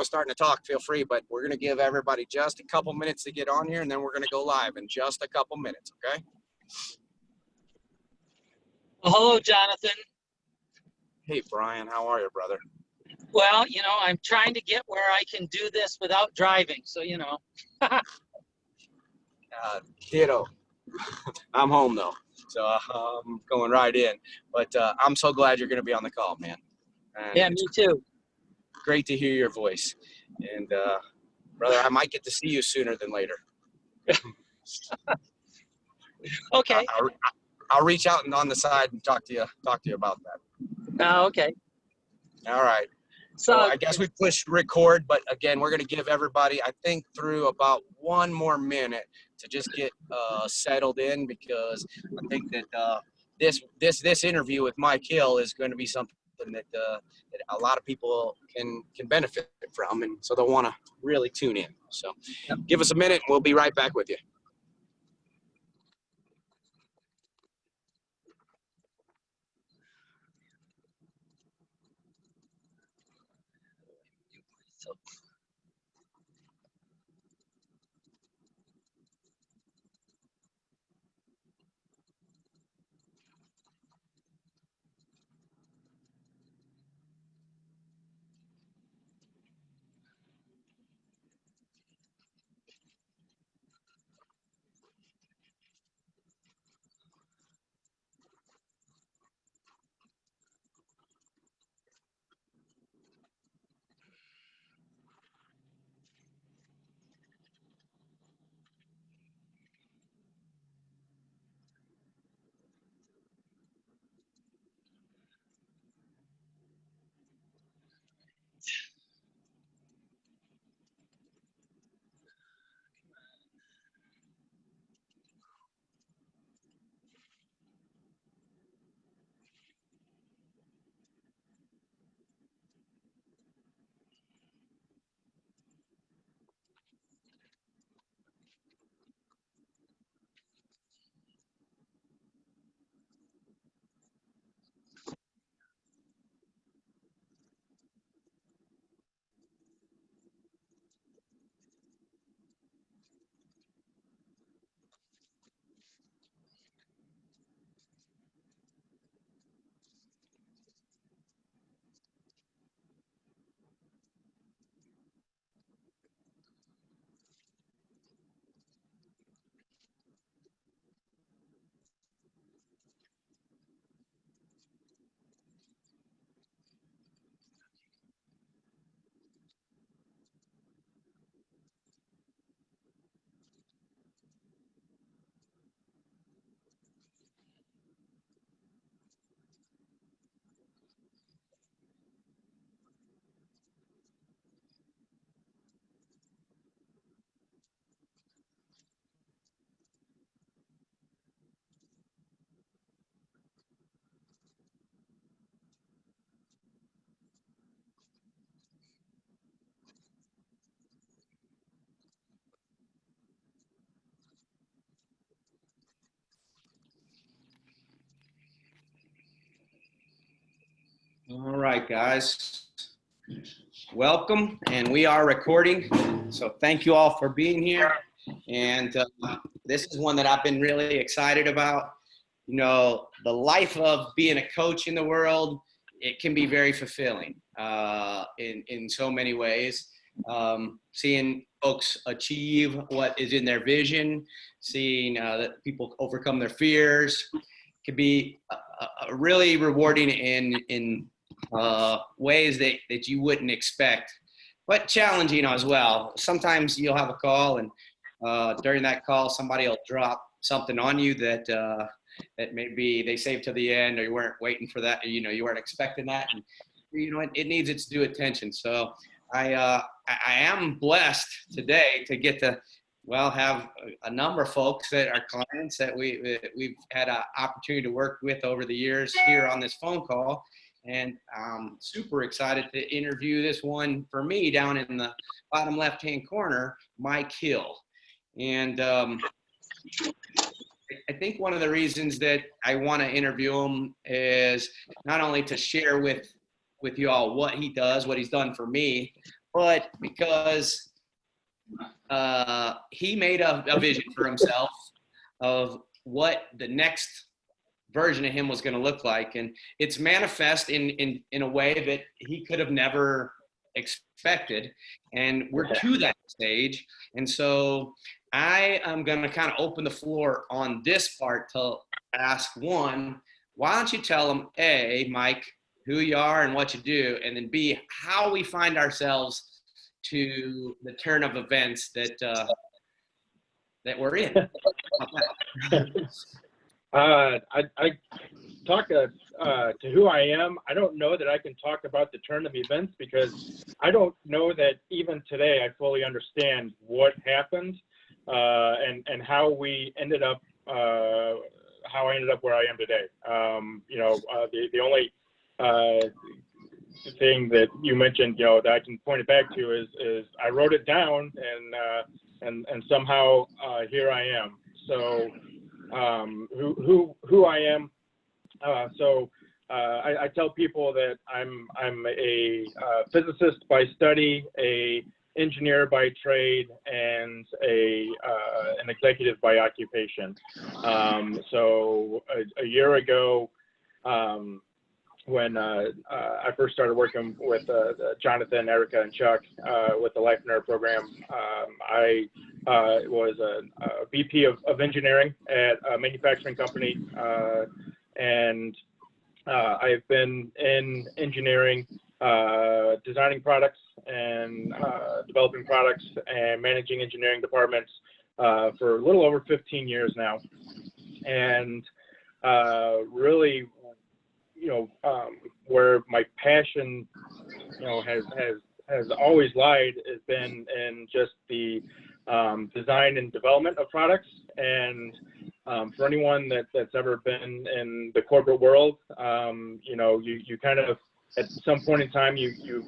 starting to talk, feel free, but we're going to give everybody just a couple minutes to get on here, and then we're going to go live in just a couple minutes, okay? Well, hello, Jonathan. Hey, Brian, how are you, brother? Well, I'm trying to get where I can do this without driving, so, Ditto. I'm home, though, so I'm going right in. But I'm so glad you're going to be on the call, man. And yeah, me too. Great to hear your voice. And, brother, I might get to see you sooner than later. Okay. I'll reach out and on the side and talk to you about that. Okay. All right. So I guess we pushed record, but again, we're going to give everybody, I think, through about one more minute to just get settled in, because I think that this interview with Mike Hill is going to be something that a lot of people can benefit from, and so they'll want to really tune in. So give us a minute, and we'll be right back with you. All right, guys, welcome, and we are recording, so thank you all for being here. And this is one that I've been really excited about. The life of being a coach in the world, it can be very fulfilling in so many ways. Seeing folks achieve what is in their vision, seeing that people overcome their fears, can be really rewarding in ways that you wouldn't expect, but challenging as well. Sometimes you'll have a call, and during that call, somebody will drop something on you that that maybe they saved to the end, or you weren't waiting for that. You weren't expecting that, and it needs its due attention. So I am blessed today to get to have a number of folks that are clients that we've had an opportunity to work with over the years here on this phone call. And I'm super excited to interview this one for me down in the bottom left-hand corner, Mike Hill. And I think one of the reasons that I want to interview him is not only to share with you all what he does, what he's done for me, but because he made a vision for himself of what the next version of him was going to look like, and it's manifest in a way that he could have never expected, and we're to that stage. And so I am going to kind of open the floor on this part to ask one, why don't you tell them, A, Mike, who you are and what you do, and then B, how we find ourselves to the turn of events that we're in. I talk to who I am. I don't know that I can talk about the turn of events because I don't know that even today I fully understand what happened and how we ended up how I ended up where I am today. The only thing that you mentioned, that I can point it back to is I wrote it down and somehow here I am. So who I am. I tell people that I'm a physicist by study, a engineer by trade, and an executive by occupation. A year ago, when I first started working with Jonathan, Erica, and Chuck with the Life Nerd program, I was a VP of engineering at a manufacturing company, and I've been in engineering, designing products and developing products and managing engineering departments for a little over 15 years now. And really, where my passion, has always lied has been in just the design and development of products. And for anyone that's ever been in the corporate world, you kind of, at some point in time, you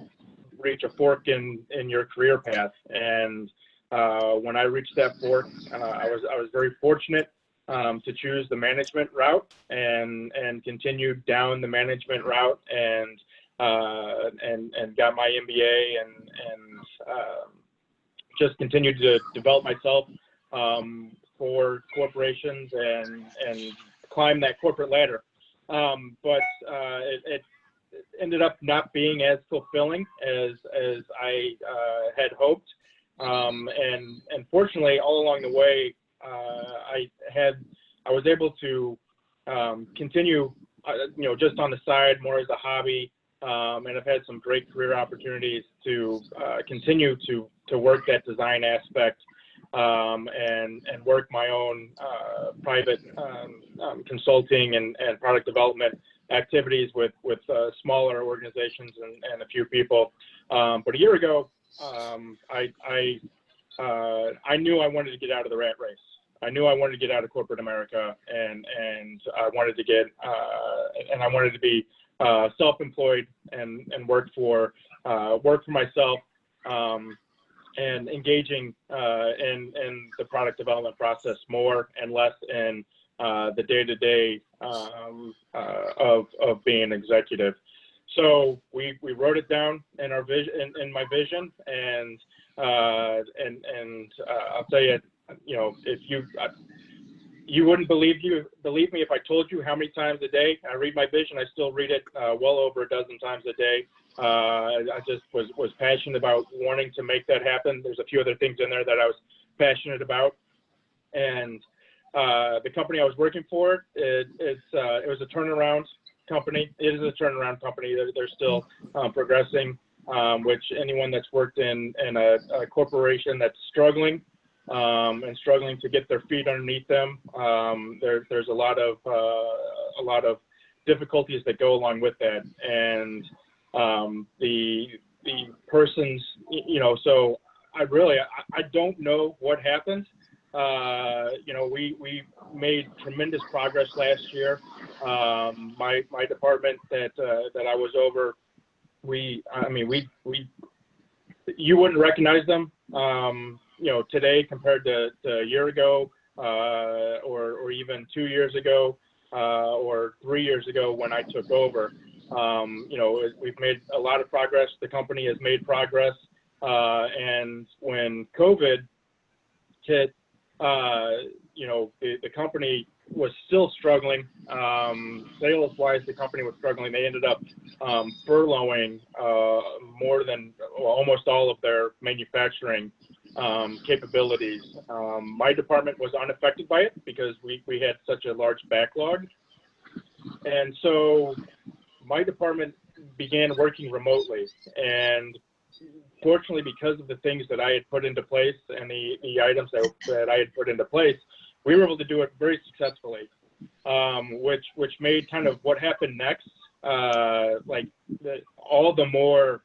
reach a fork in your career path. And when I reached that fork, I was very fortunate to choose the management route and continue down the management route and got my MBA and just continued to develop myself for corporations and climb that corporate ladder. But it ended up not being as fulfilling as I had hoped. And fortunately, all along the way, I was able to continue, just on the side, more as a hobby, and I've had some great career opportunities to continue to work that design aspect and work my own private consulting and product development activities with smaller organizations and a few people. But a year ago, I knew I wanted to get out of the rat race. I knew I wanted to get out of corporate America, and I wanted to be self-employed and work for myself, and engaging in the product development process more and less in the day-to-day of being an executive. So we wrote it down in our vision, in my vision, and I'll tell you, if you wouldn't believe me if I told you how many times a day I read my vision. I still read it well over a dozen times a day. I just was passionate about wanting to make that happen. There's a few other things in there that I was passionate about, and the company I was working for, it was a turnaround company. It is a turnaround company. They're still progressing, which anyone that's worked in a corporation that's struggling and struggling to get their feet underneath them, there's a lot of difficulties that go along with that. And the person's, so I don't know what happened. We made tremendous progress last year. My department that I was over, you wouldn't recognize them, today compared to a year ago, or even 2 years ago, or 3 years ago when I took over. We've made a lot of progress. The company has made progress. And when COVID hit, the company was still struggling. Sales-wise, the company was struggling. They ended up furloughing almost all of their manufacturing capabilities. My department was unaffected by it because we had such a large backlog. And so my department began working remotely. And fortunately, because of the things that I had put into place and the items that I had put into place, we were able to do it very successfully, which made kind of what happened next all the more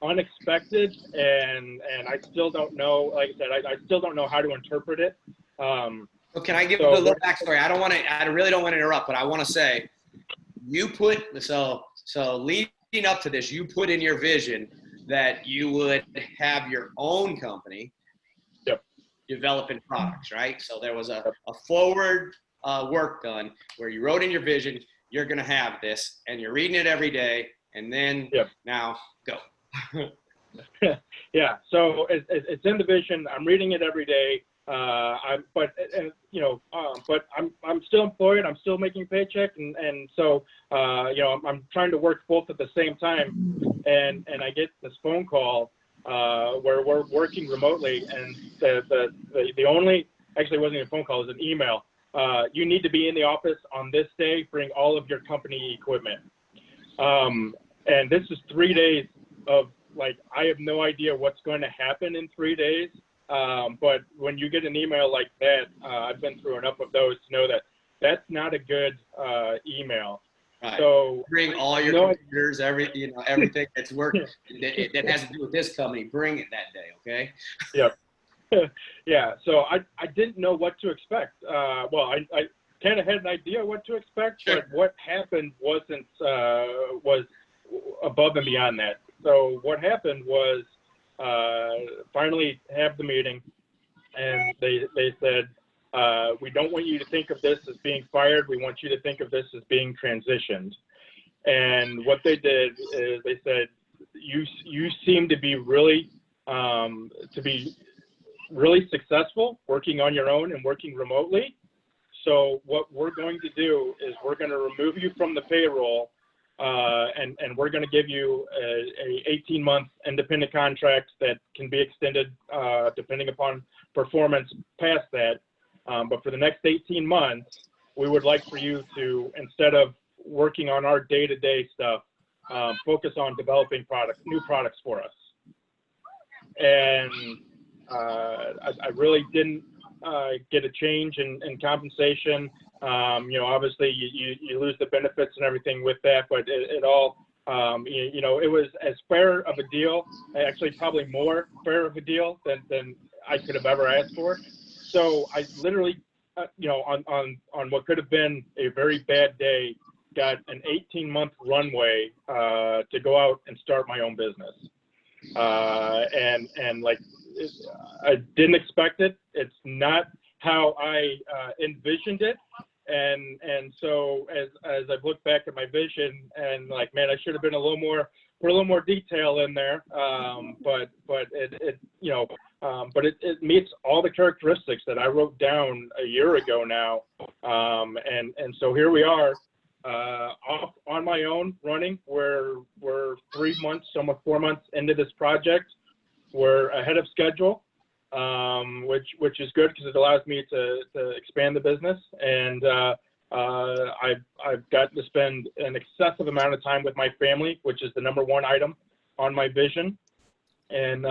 unexpected. And I still don't know. Like I said, I still don't know how to interpret it. So can I give a little backstory? I really don't want to interrupt, but I want to say, so leading up to this, you put in your vision that you would have your own company. Yep. Developing products, right? So there was a forward work done where you wrote in your vision, you're going to have this, and you're reading it every day, and then now go. Yeah. So it's in the vision. I'm reading it every day. But I'm still employed. I'm still making a paycheck, and so I'm trying to work both at the same time. And I get this phone call where we're working remotely, and the only, actually it wasn't even a phone call, it was an email. You need to be in the office on this day. Bring all of your company equipment. And this is 3 days of I have no idea what's going to happen in 3 days. But when you get an email like that, I've been through enough of those to know that that's not a good email. Right. So bring all your computers, everything that's working that has to do with this company. Bring it that day, okay? Yep. Yeah. So I didn't know what to expect. Well, I kind of had an idea what to expect, Sure. but what happened was above and beyond that. So what happened was finally have the meeting, and they said, we don't want you to think of this as being fired. We want you to think of this as being transitioned. And what they did is they said, you seem to be really successful working on your own and working remotely. So what we're going to do is we're going to remove you from the payroll, and we're going to give you a 18-month independent contract that can be extended depending upon performance past that. But for the next 18 months, we would like for you to, instead of working on our day-to-day stuff, focus on developing new products for us. And I really didn't get a change in compensation. Obviously you lose the benefits and everything with that, but it all, it was as fair of a deal, actually probably more fair of a deal than I could have ever asked for. So I literally, on what could have been a very bad day, got an 18-month runway to go out and start my own business. I didn't expect it. It's not how I envisioned it. And so as I've looked back at my vision and man, I should have been put a little more detail in there. But it meets all the characteristics that I wrote down a year ago now. And so here we are, off on my own running. We're 3 months, almost 4 months into this project. We're ahead of schedule, which is good because it allows me to expand the business. And I've gotten to spend an excessive amount of time with my family, which is the number one item on my vision. And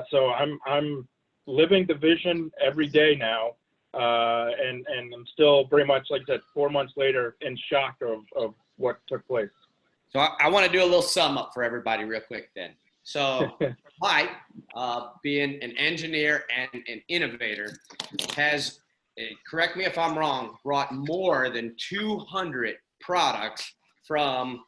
so I'm living the vision every day now. And I'm still very much, like I said, 4 months later, in shock of what took place. So I want to do a little sum up for everybody real quick then. So Mike, being an engineer and an innovator, has, correct me if I'm wrong, brought more than 200 products from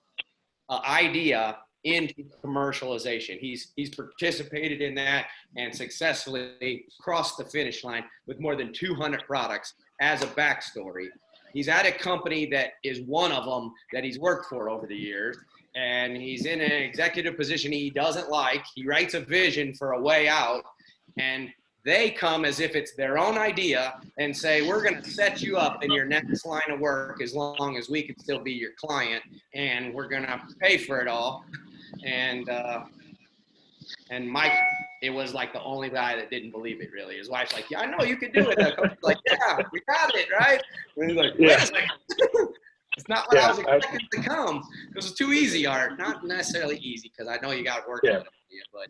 idea into commercialization. He's participated in that and successfully crossed the finish line with more than 200 products. As a backstory, he's at a company that is one of them that he's worked for over the years. and he's in an executive position he doesn't like. He writes a vision for a way out, and they come as if it's their own idea and say, we're going to set you up in your next line of work as long as we can still be your client, and we're going to pay for it all. And Mike, it was like the only guy that didn't believe it, really. His wife's like, yeah, I know you can do it. The coach was like, yeah, we got it, right? And he's like, wait a second. It's not what I was expecting to come. It was too easy, Art. Not necessarily easy, because I know you got to work on it, but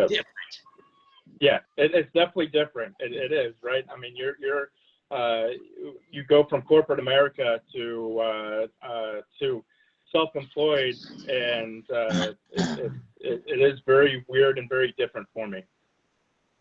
different. Yeah, it's definitely different. It is, right? I mean, you go from corporate America to self-employed, and it is very weird and very different for me.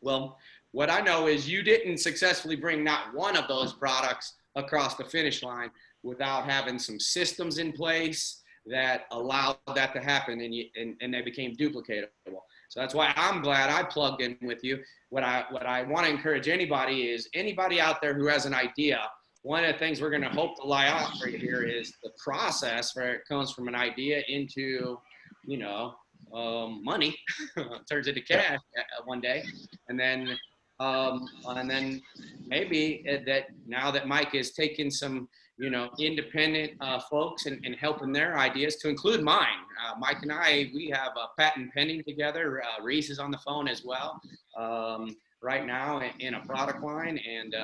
Well, what I know is you didn't successfully bring not one of those products across the finish line without having some systems in place that allowed that to happen, and they became duplicatable. So that's why I'm glad I plugged in with you. What I want to encourage anybody is anybody out there who has an idea. One of the things we're going to hope to lay out for you here is the process where it comes from an idea into, money, turns into cash one day, and then maybe that now that Mike is taking some, independent folks and helping their ideas, to include mine. Mike and I, we have a patent pending together. Reese is on the phone as well right now in a product line, and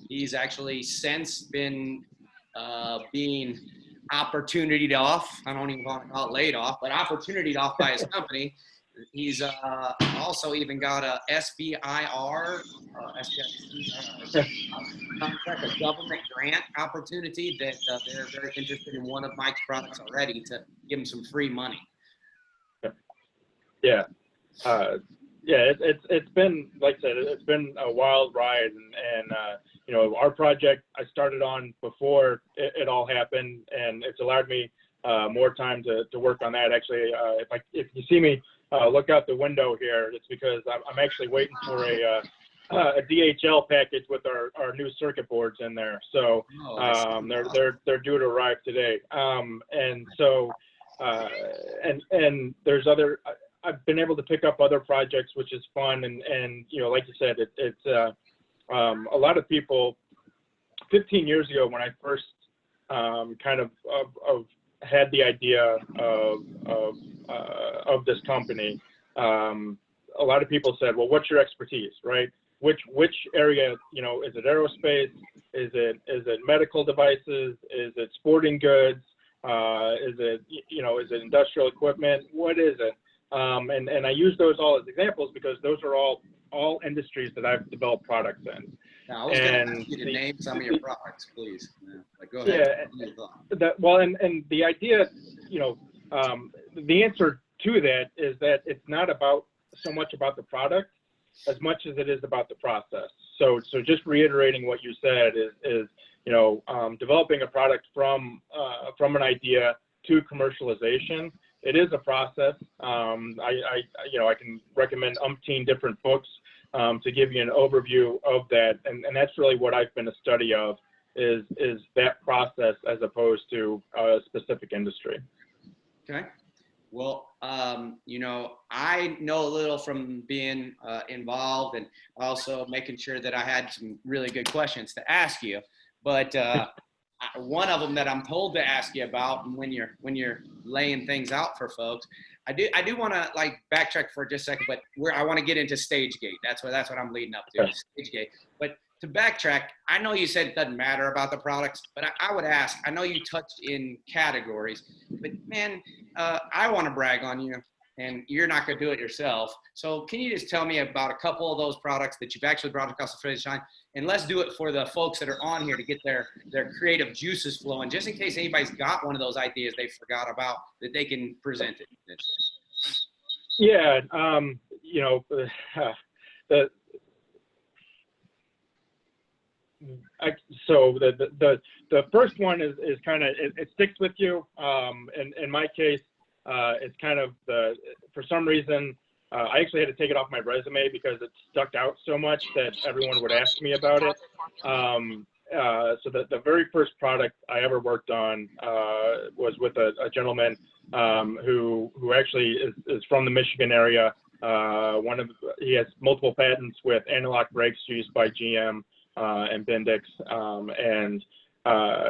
he's actually since been being opportunityed off. I don't even want to call it laid off, but opportunityed off by his company. He's also even got a SBIR, contract, a government grant opportunity that they're very interested in one of Mike's products already to give him some free money. Yeah. It's been, like I said, it's been a wild ride, and our project I started on before it all happened, and it's allowed me more time to work on that. Actually, if you see me look out the window here, it's because I'm actually waiting for a DHL package with our new circuit boards in there. So they're due to arrive today. And there's other. I've been able to pick up other projects, which is fun, and like you said, it's a lot of people. 15 years ago, when I first kind of had the idea of this company, a lot of people said, "Well, what's your expertise, right? Which area? Is it aerospace? Is it medical devices? Is it sporting goods? Is it industrial equipment? What is it?" And I use those all as examples because those are all industries that I've developed products in. Now, I was going to ask you to name some of your products, please. Go ahead. Yeah. And the idea, the answer to that is that it's not so much about the product as much as it is about the process. So just reiterating what you said is developing a product from an idea to commercialization. It is a process. I can recommend umpteen different books to give you an overview of that, and that's really what I've been a study of is that process as opposed to a specific industry. Okay. Well, I know a little from being involved and also making sure that I had some really good questions to ask you, but one of them that I'm told to ask you about when you're laying things out for folks, I do want to backtrack for just a second, but I want to get into stage gate. That's what I'm leading up to, stage gate. But to backtrack, I know you said it doesn't matter about the products, but I would ask, I know you touched in categories, but man, I want to brag on you, and you're not going to do it yourself. So can you just tell me about a couple of those products that you've actually brought across the finish line? And let's do it for the folks that are on here to get their creative juices flowing, just in case anybody's got one of those ideas they forgot about, that they can present it. Yeah, so the first one is kind of it sticks with you. In my case, it's kind of for some reason. I actually had to take it off my resume because it stuck out so much that everyone would ask me about it. so the very first product I ever worked on was with a gentleman who actually is from the Michigan area. He has multiple patents with anti-lock brakes used by GM and Bendix, and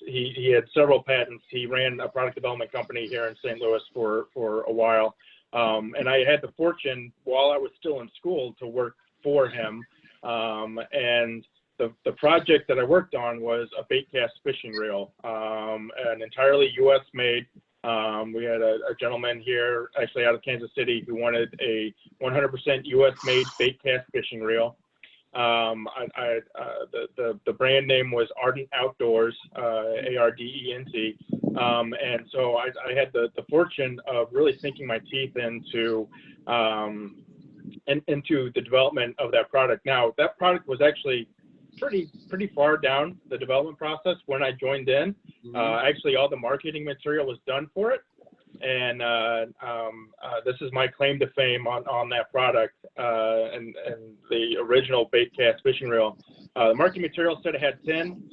he had several patents. He ran a product development company here in St. Louis for a while, and I had the fortune while I was still in school to work for him. And the project that I worked on was a bait cast fishing reel, an entirely U.S. made. We had a gentleman here, actually out of Kansas City, who wanted a 100% U.S. made bait cast fishing reel. The brand name was Ardent Outdoors, Ardent. And so I had the fortune of really sinking my teeth into the development of that product. Now, that product was actually pretty far down the development process when I joined in. Actually, all the marketing material was done for it. And this is my claim to fame on that product and the original bait cast fishing reel. The marketing material said it had 10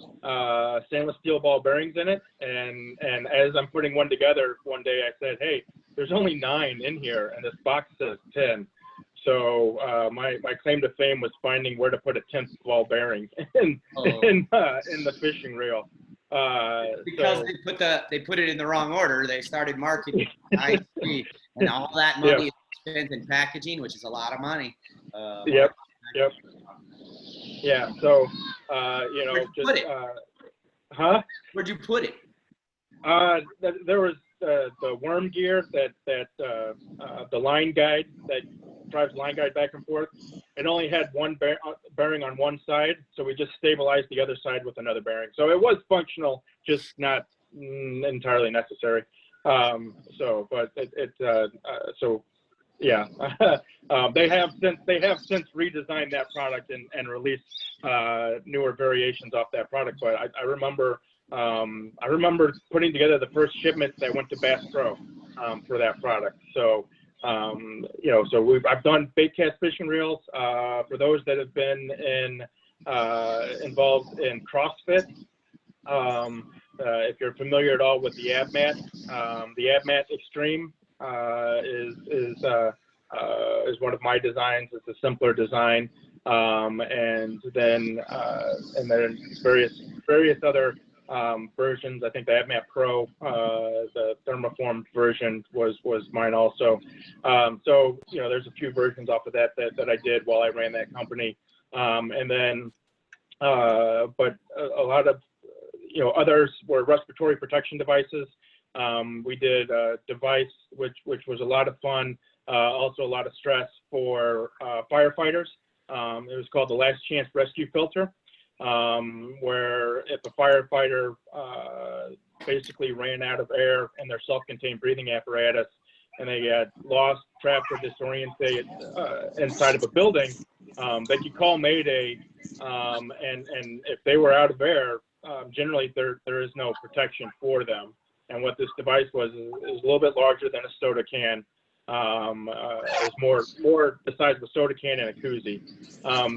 stainless steel ball bearings in it. And as I'm putting one together one day, I said, hey, there's only 9 in here, and this box says 10. So my claim to fame was finding where to put a 10th ball bearing in the fishing reel. Because they put it in the wrong order. They started marketing IC, and all that money is spent in packaging, which is a lot of money. Yep. Yeah. So Where'd you put it? There was the worm gear that the line guide that drives line guide back and forth. It only had one bearing on one side, so we just stabilized the other side with another bearing. So it was functional, just not entirely necessary. They have since redesigned that product and released newer variations off that product. But I remember putting together the first shipment that went to Bass Pro for that product. So I've done bait cast fishing reels for those that have been involved in CrossFit. If you're familiar at all with the AbMat, the AbMat Extreme is one of my designs. It's a simpler design, and then various other versions. I think the AbMat Pro, the thermoformed version, was mine also. There's a few versions off of that I did while I ran that company, and then but a lot of others were respiratory protection devices. We did a device which was a lot of fun, also a lot of stress for firefighters. It was called the Last Chance Rescue Filter. Where if a firefighter basically ran out of air in their self-contained breathing apparatus and they got lost, trapped, or disoriented inside of a building, they could call Mayday, and if they were out of air, generally there is no protection for them. And what this device was is a little bit larger than a soda can. It was more the size of a soda can and a koozie.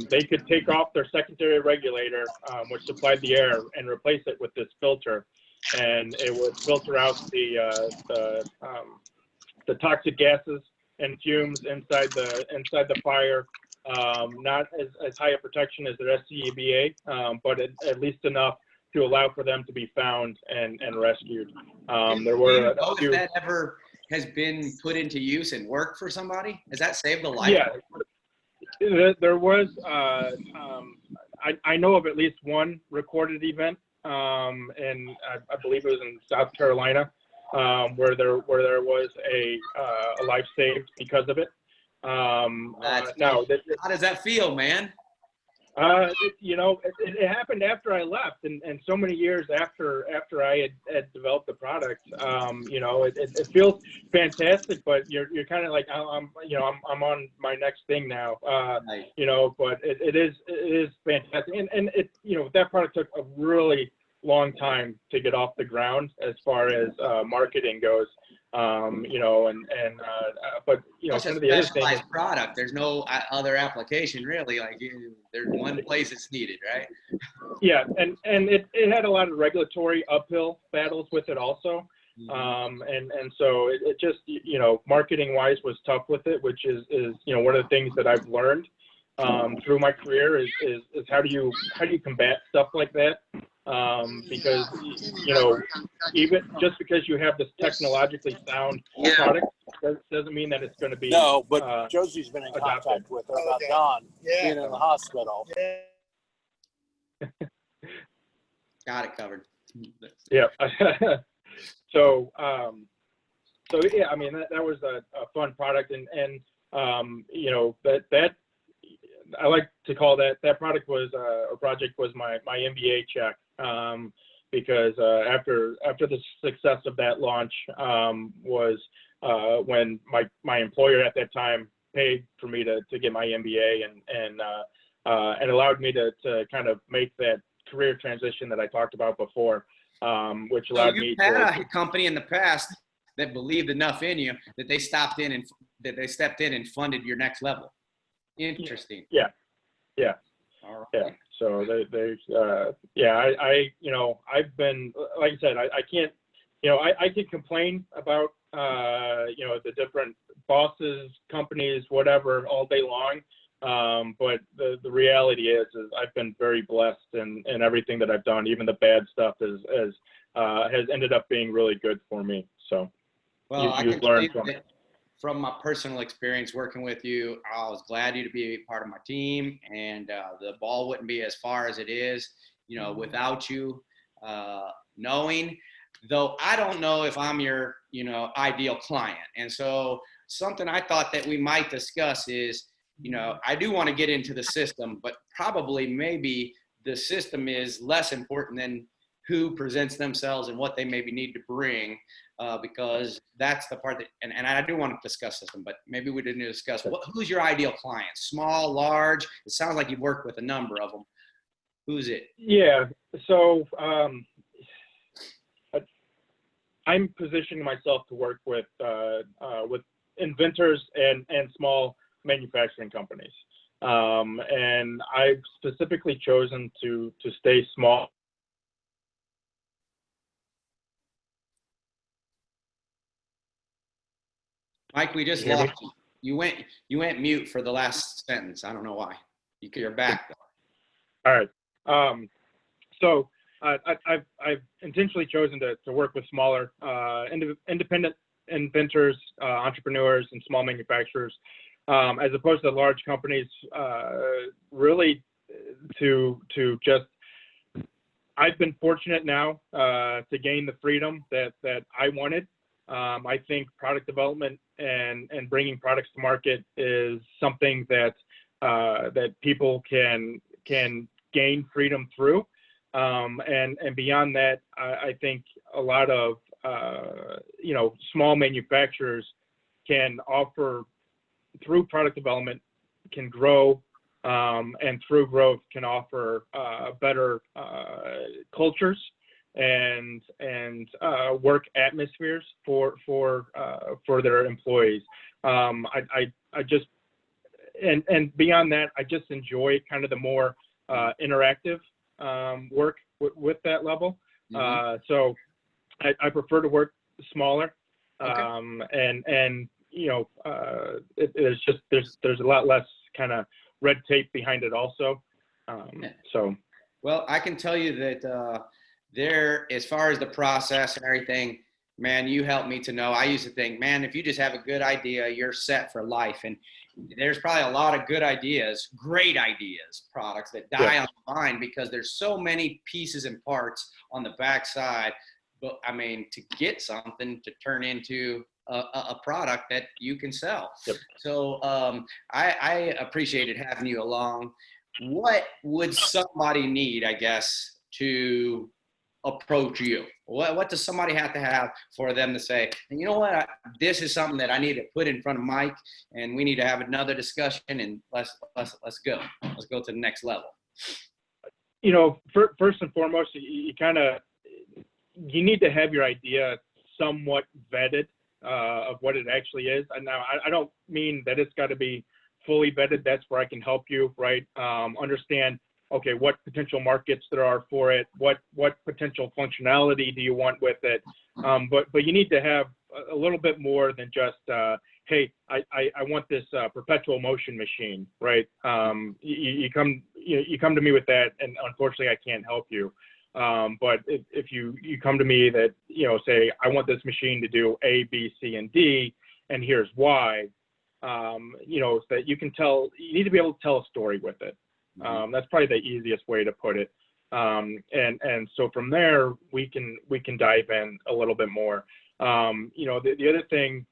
They could take off their secondary regulator, which supplied the air, and replace it with this filter, and it would filter out the toxic gases and fumes inside the fire. Not as high a protection as the SCBA, but at least enough to allow for them to be found and rescued. There were a few. If that ever has been put into use and worked for somebody? Has that saved a life? Yeah, there was. I know of at least one recorded event, and I believe it was in South Carolina, where there was a life saved because of it. How does that feel, man? It happened after I left, and so many years after I had developed the product. It feels fantastic, but you're kind of like, I'm on my next thing now. Right. But it is fantastic, and that product took a really long time to get off the ground as far as marketing goes. But Plus kind a of the other thing. specialized product. There's no other application really. Like there's one place it's needed, right? Yeah, and it had a lot of regulatory uphill battles with it also. And so it just, marketing wise was tough with it, which is one of the things that I've learned through my career is how do you combat stuff like that? Because even just because you have this technologically sound product doesn't mean that it's going to be No, but Josie's been in adopted. contact with her about Don being in the hospital. Got it covered. Yeah. So yeah, I mean, that was a fun product, and that I like to call that product was or project was my MBA check, because after the success of that launch was when my employer at that time paid for me to get my MBA and allowed me to kind of make that career transition that I talked about before, which allowed me to. You had a company in the past that believed enough in you that they stepped in and funded your next level. Interesting. Yeah. All right. Yeah. So I've been, like I said, I can't, I can complain about, the different bosses, companies, whatever, all day long. But the reality is I've been very blessed in everything that I've done. Even the bad stuff has ended up being really good for me. So well, I you can learn tell you from my personal experience working with you, I was glad you to be a part of my team, and the ball wouldn't be as far as it is, without you knowing. Though I don't know if I'm your, ideal client. And so something I thought that we might discuss is, I do want to get into the system, but probably maybe the system is less important than who presents themselves and what they maybe need to bring, because that's the part that, and I do want to discuss system, but maybe we didn't discuss who's your ideal client, small, large. It sounds like you've worked with a number of them. Who's it? Yeah. So I'm positioning myself to work with inventors and small manufacturing companies. And I've specifically chosen to stay small. Mike, we just lost you. You went mute for the last sentence. I don't know why. You're back though. All right. So I've intentionally chosen to work with smaller independent inventors, entrepreneurs, and small manufacturers, as opposed to large companies. Really, to just. I've been fortunate now to gain the freedom that I wanted. I think product development and bringing products to market is something that people can gain freedom through. And beyond that, I think a lot of small manufacturers can offer, through product development, can grow, and through growth can offer better cultures and work atmospheres for their employees. I just and beyond that, I just enjoy kind of the more interactive work with that level. Mm-hmm. So I prefer to work smaller, Okay. and there's a lot less kind of red tape behind it also. So. Well, I can tell you that as far as the process and everything, man, you helped me to know. I used to think, man, if you just have a good idea, you're set for life. And there's probably a lot of good ideas, great ideas, products that die on the vine because there's so many pieces and parts on the backside. But I mean, to get something to turn into a product that you can sell. Yep. So I appreciated having you along. What would somebody need, I guess, to approach you? What does somebody have to have for them to say, you know what, this is something that I need to put in front of Mike, and we need to have another discussion, and let's go to the next level. First and foremost, you need to have your idea somewhat vetted of what it actually is. And now I don't mean that it's got to be fully vetted. That's where I can help you, right? Understand, okay, what potential markets there are for it, what potential functionality do you want with it, but you need to have a little bit more than just, hey, I want this perpetual motion machine, right? You come to me with that, and unfortunately I can't help you. But if you come to me that, say, I want this machine to do A, B, C, and D, and here's why, so that you need to be able to tell a story with it. That's probably the easiest way to put it. And so from there, we can dive in a little bit more. The other thing,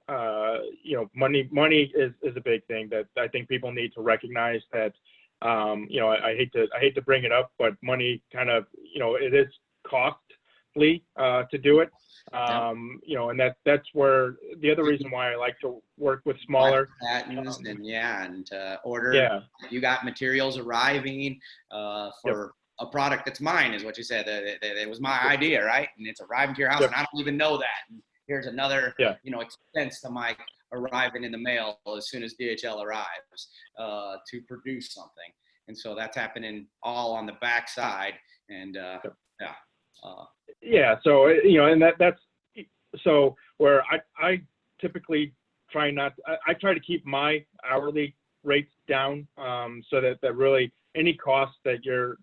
money is a big thing that I think people need to recognize that, I hate to bring it up, but money kind of, it is costly to do it. And that's where the other reason why I like to work with smaller patents and order. Yeah. You got materials arriving for a product that's mine, is what you said. It was my idea, right? And it's arriving to your house, and I don't even know that. And here's another, expense to my arriving in the mail as soon as DHL arrives to produce something. And so that's happening all on the backside. And so, and that's so where I typically try to keep my hourly rates down, so that really any cost that you're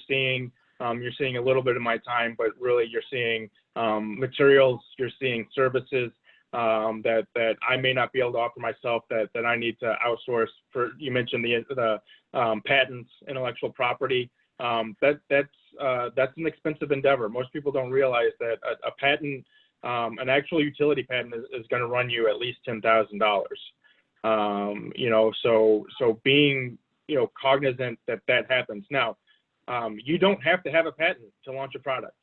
seeing, you're seeing a little bit of my time, but really you're seeing materials, you're seeing services that I may not be able to offer myself, that I need to outsource. For, you mentioned the patents, intellectual property. That's an expensive endeavor. Most people don't realize that a patent, an actual utility patent, is going to run you at least $10,000. So being cognizant that happens. Now, you don't have to have a patent to launch a product,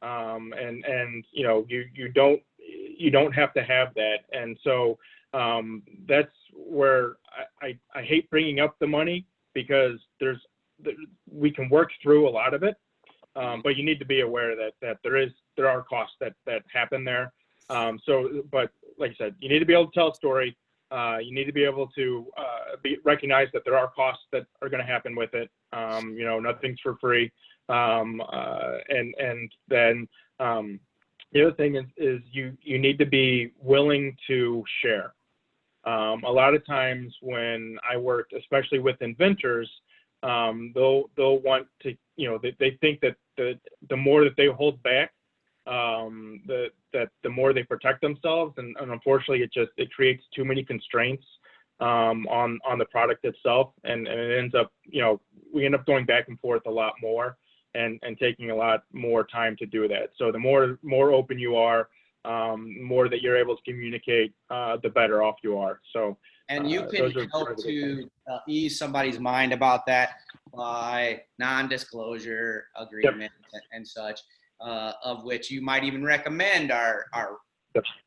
and you don't have to have that. And so that's where I hate bringing up the money, because we can work through a lot of it, but you need to be aware that there are costs that happen there. But like I said, you need to be able to tell a story. You need to be able to recognize that there are costs that are going to happen with it. Nothing's for free. And then the other thing is you need to be willing to share. A lot of times when I work, especially with inventors, they'll want to, they think that the more that they hold back, that the more they protect themselves, and unfortunately it creates too many constraints on the product itself, and it ends up, we end up going back and forth a lot more, and taking a lot more time to do that. So the more open you are, more that you're able to communicate, the better off you are. So and you can help to ease somebody's mind about that by non-disclosure agreement and such, of which you might even recommend are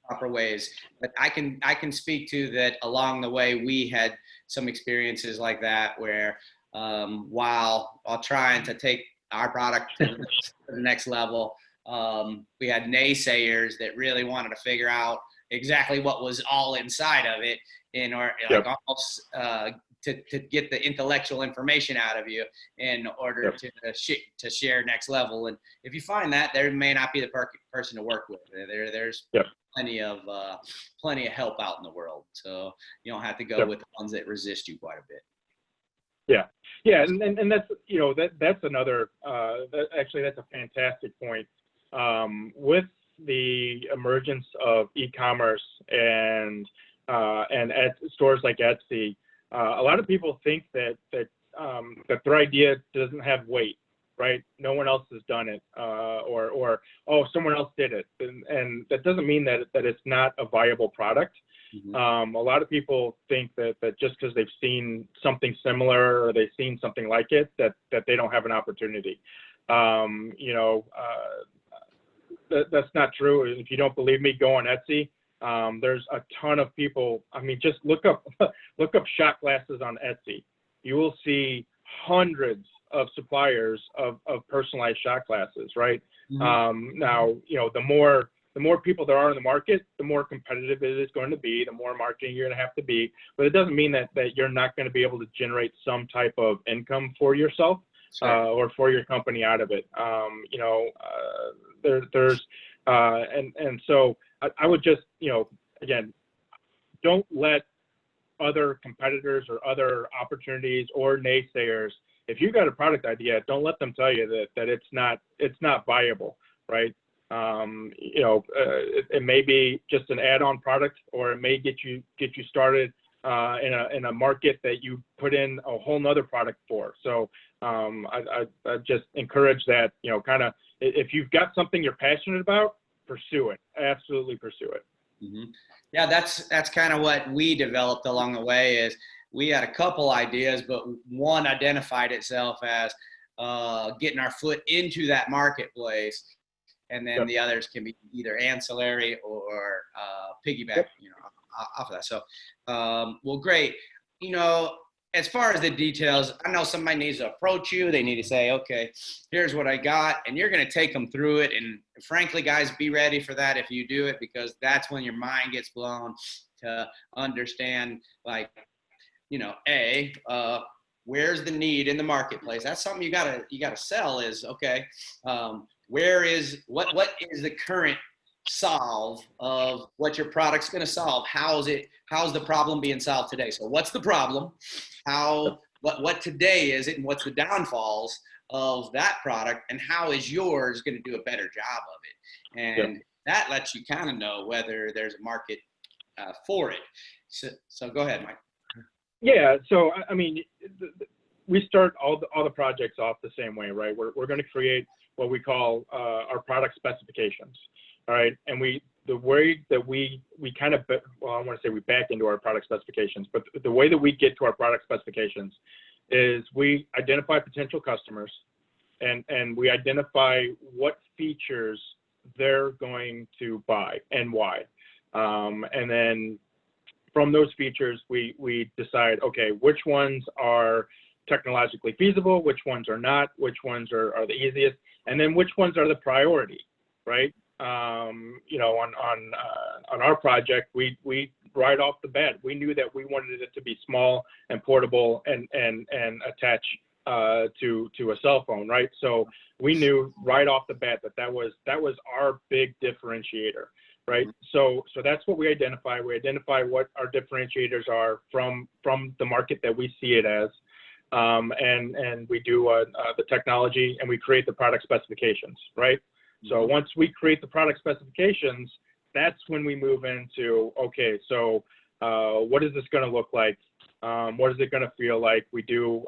proper ways. But I can speak to that. Along the way, we had some experiences like that where, while trying to take our product to the next level, we had naysayers that really wanted to figure out exactly what was all inside of it, almost to get the intellectual information out of you in order to share next level. And if you find that, there may not be the person to work with. There's plenty of help out in the world, so you don't have to go with the ones that resist you quite a bit. Yeah, and that's that's another. That's a fantastic point. With the emergence of e-commerce and stores like Etsy, a lot of people think that their idea doesn't have weight, right? No one else has done it, or someone else did it, and that doesn't mean that it's not a viable product. Mm-hmm. A lot of people think that just because they've seen something similar or they've seen something like it, that they don't have an opportunity. That's not true. If you don't believe me, go on Etsy. There's a ton of people. I mean, just look up shot glasses on Etsy. You will see hundreds of suppliers of personalized shot glasses, right? Mm-hmm. Now, the the more people there are in the market, the more competitive it is going to be, the more marketing you're going to have to be. But it doesn't mean that you're not going to be able to generate some type of income for yourself or for your company out of it. So I would just, again, don't let other competitors or other opportunities or naysayers, if you've got a product idea, don't let them tell you that it's not viable, right? It may be just an add-on product, or it may get you started in a market that you put in a whole nother product for. So I just encourage that, kind of, if you've got something you're passionate about, pursue it. Absolutely pursue it. Mm-hmm. Yeah, that's kind of what we developed along the way. Is we had a couple ideas, but one identified itself as getting our foot into that marketplace, and then the others can be either ancillary or piggyback, off of that. So, well, great. As far as the details, I know somebody needs to approach you. They need to say, okay, here's what I got. And you're going to take them through it. And frankly, guys, be ready for that if you do it, because that's when your mind gets blown to understand, like, where's the need in the marketplace? That's something you gotta sell is, okay, what is the current solve of what your product's going to solve? How's the problem being solved today? So what's the problem? What today is it, and what's the downfalls of that product, and how is yours going to do a better job of it? And that lets you kind of know whether there's a market for it. So go ahead, Mike. Yeah. So, I mean, we start all the projects off the same way, right? We're going to create what we call our product specifications. All right. And the way that we kind of, well, I want to say we back into our product specifications, but the way that we get to our product specifications is we identify potential customers and we identify what features they're going to buy and why. And then from those features, we decide, okay, which ones are technologically feasible, which ones are not, which ones are the easiest, and then which ones are the priority, right? On our project, we right off the bat, we knew that we wanted it to be small and portable and attach to a cell phone, right? So we knew right off the bat that was our big differentiator, right? So that's what we identify. We identify what our differentiators are from the market that we see it as, and we do the technology, and we create the product specifications, right? So once we create the product specifications, that's when we move into, okay, so what is this going to look like? What is it going to feel like? We do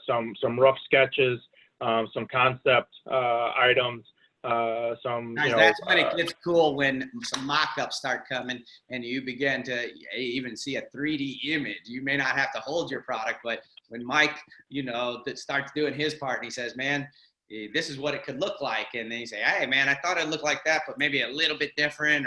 some rough sketches, some concept items, That's when it gets cool, when some mock-ups start coming and you begin to even see a 3D image. You may not have to hold your product, but when Mike, that starts doing his part and he says, man, this is what it could look like. And then you say, hey, man, I thought it looked like that, but maybe a little bit different,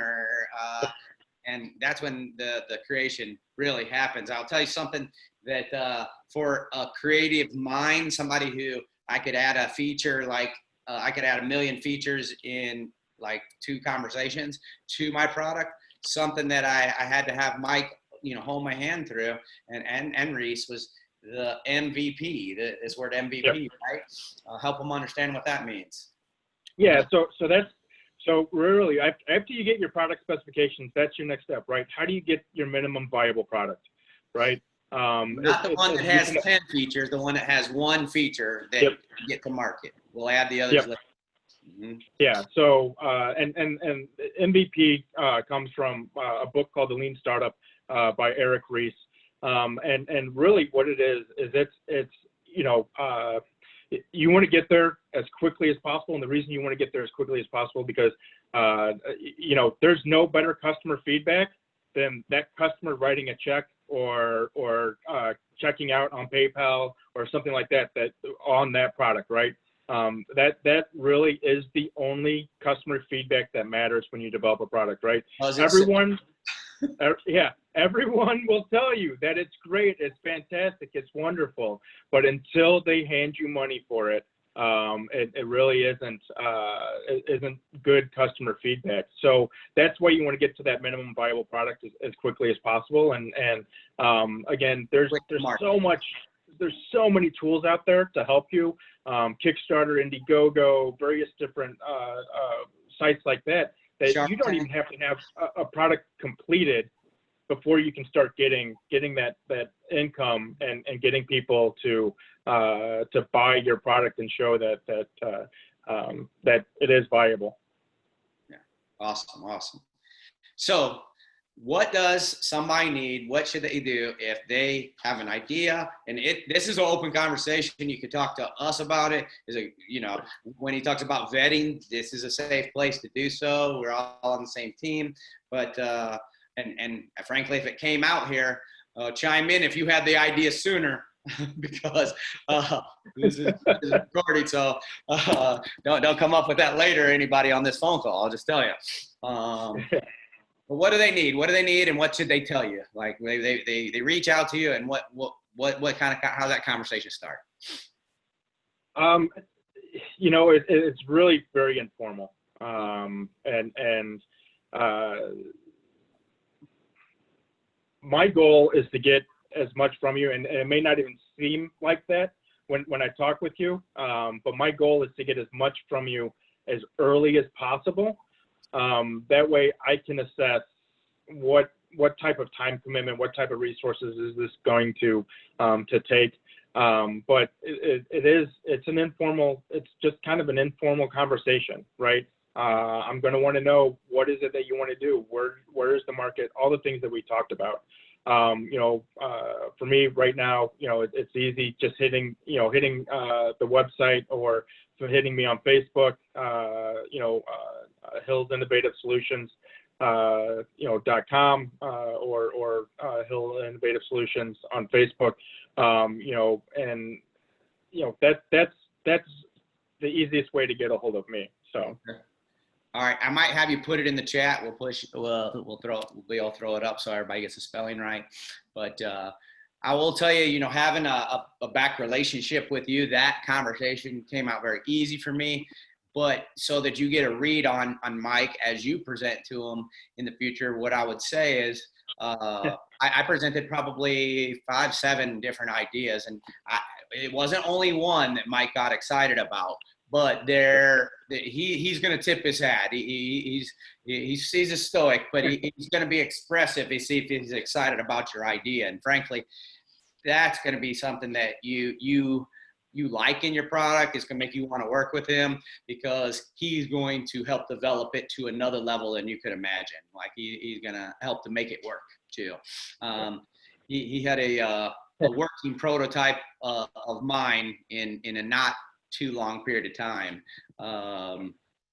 and that's when the creation really happens. I'll tell you something that for a creative mind, somebody who I could add a feature like, I could add 1 million features in like 2 conversations to my product. Something that I had to have Mike, hold my hand through, and Reese, was the MVP. This word MVP, right? Help them understand what that means. Yeah. So really, after you get your product specifications, that's your next step, right? How do you get your minimum viable product, right? Not the one that has 10 features, the one that has 1 feature that you get to market. We'll add the others later. Mm-hmm. Yeah. So and MVP comes from a book called The Lean Startup by Eric Ries. And really what it is it's you want to get there as quickly as possible. And the reason you want to get there as quickly as possible because there's no better customer feedback than that customer writing a check or checking out on PayPal or something like that on that product, right? That really is the only customer feedback that matters when you develop a product, right? Everyone will tell you that it's great, it's fantastic, it's wonderful, but until they hand you money for it, it really isn't good customer feedback. So that's why you want to get to that minimum viable product as quickly as possible. And again, there's so many tools out there to help you. Kickstarter, Indiegogo, various different sites like that you don't even have to have a product completed before you can start getting that income and getting people to buy your product and show that it is viable. Yeah, awesome. So, what does somebody need? What should they do if they have an idea? And this is an open conversation. You can talk to us about it. When he talks about vetting, this is a safe place to do so. We're all on the same team. But and frankly, if it came out here, chime in if you had the idea sooner, because this is recorded. So don't come up with that later, anybody on this phone call. I'll just tell you. But what do they need? What do they need, and what should they tell you? Like they reach out to you, and what kind of how that conversation start? It's really very informal, and my goal is to get as much from you, and it may not even seem like that when I talk with you, but my goal is to get as much from you as early as possible. That way I can assess what type of time commitment, what type of resources is this going to take. But it's just kind of an informal conversation, right? I'm going to want to know, what is it that you want to do? Where is the market? All the things that we talked about. For me right now, it's easy just hitting the website, or hitting me on Facebook, Hills Innovative Solutions, .com, or Hill Innovative Solutions on Facebook. That's the easiest way to get a hold of me. So. Okay. All right, I might have you put it in the chat. We'll throw it up so everybody gets the spelling right. But I will tell you, having a back relationship with you, that conversation came out very easy for me. But so that you get a read on Mike as you present to him in the future, what I would say is I presented probably 5-7 different ideas, and it wasn't only one that Mike got excited about. But he's going to tip his hat. He's a stoic, but he's going to be expressive. If he's excited about your idea, and frankly, that's going to be something that you like in your product. It's going to make you want to work with him, because he's going to help develop it to another level than you could imagine. Like he's going to help to make it work too. He had a working prototype of mine in a not too long period of time,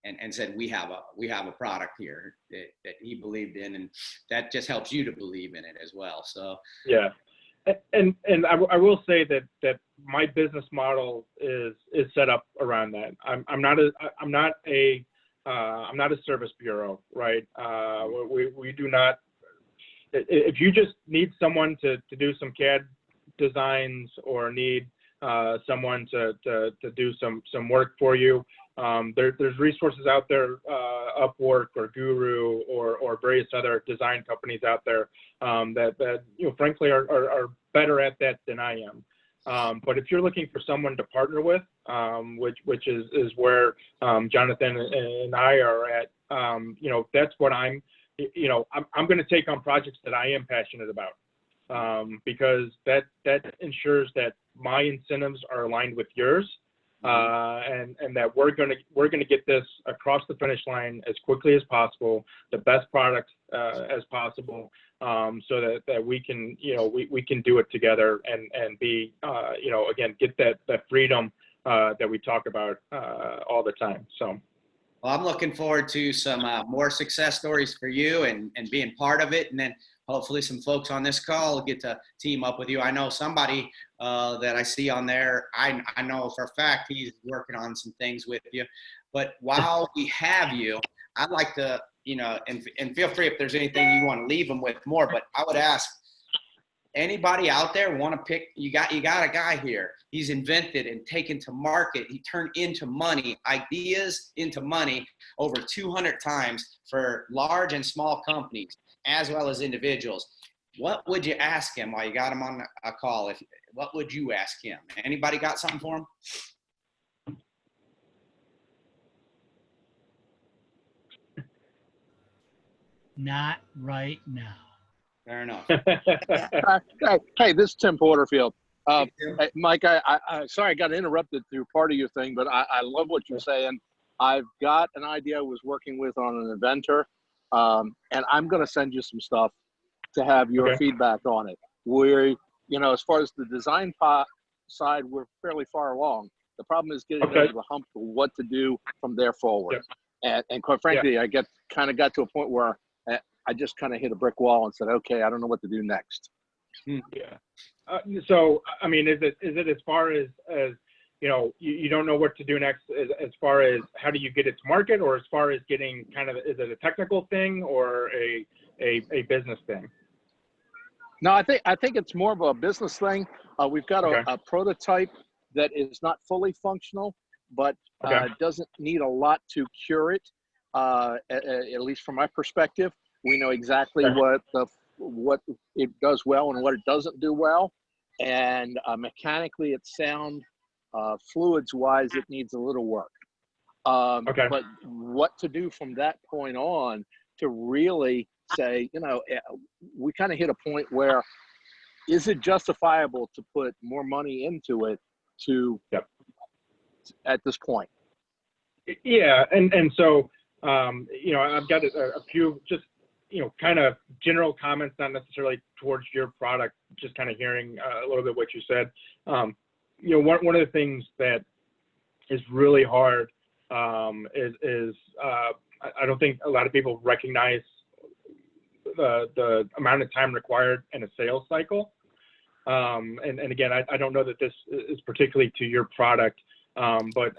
and said we have a product here that he believed in, and that just helps you to believe in it as well. So yeah, and I will say that my business model is set up around that. I'm not a service bureau, right? We do not. If you just need someone to do some CAD designs, or need someone to do some work for you, there's resources out there, Upwork or Guru or various other design companies out there that frankly are better at that than I am. But if you're looking for someone to partner with, which is where Jonathan and I are at, that's what I'm going to take on projects that I am passionate about, because that ensures that my incentives are aligned with yours, and that we're gonna get this across the finish line as quickly as possible, the best product as possible, so that we can we can do it together and be again, get that freedom that we talk about all the time. So. Well, I'm looking forward to some more success stories for you and being part of it. And then hopefully some folks on this call will get to team up with you. I know somebody that I see on there, I know for a fact he's working on some things with you. But while we have you, I'd like to, and feel free if there's anything you want to leave them with more, but I would ask, anybody out there want to pick, you got a guy here. He's invented and taken to market. He turned into money, ideas into money over 200 times for large and small companies as well as individuals. What would you ask him while you got him on a call? What would you ask him? Anybody got something for him? Not right now. Fair enough. Hey, this is Tim Porterfield. Hey, Mike, I sorry I got interrupted through part of your thing, but I love what you're saying. I've got an idea I was working with on an inventor, and I'm going to send you some stuff to have your feedback on it. We're, as far as the design side, we're fairly far along. The problem is getting over the hump of what to do from there forward. And quite frankly, I got to a point where I just kind of hit a brick wall and said, okay, I don't know what to do next. Yeah. So, I mean, is it as far as you don't know what to do next as far as how do you get it to market, or as far as getting is it a technical thing or a business thing? No, I think it's more of a business thing. We've got a prototype that is not fully functional, but doesn't need a lot to cure it. At least from my perspective, we know exactly what it does well and what it doesn't do well, and mechanically it's sound. Fluids wise, it needs a little work. But what to do from that point on to really say, we kind of hit a point where is it justifiable to put more money into it at this point? Yeah, and so I've got a few just kind of general comments, not necessarily towards your product, just kind of hearing a little bit what you said. One of the things that is really hard is I don't think a lot of people recognize the amount of time required in a sales cycle. And again, I don't know that this is particularly to your product, but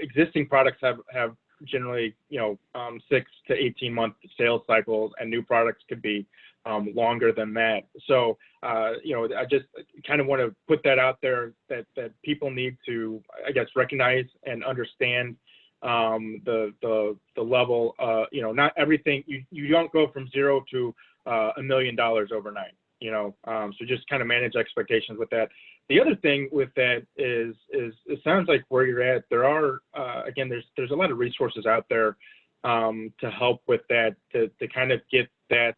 existing products have generally 6 to 18 month sales cycles, and new products could be longer than that. So I just kind of want to put that out there that people need to, I guess, recognize and understand the level. Not everything, you don't go from 0 to $1 million overnight. So just kind of manage expectations with that. The other thing with that is it sounds like where you're at, there are again, there's a lot of resources out there to help with that, to kind of get that,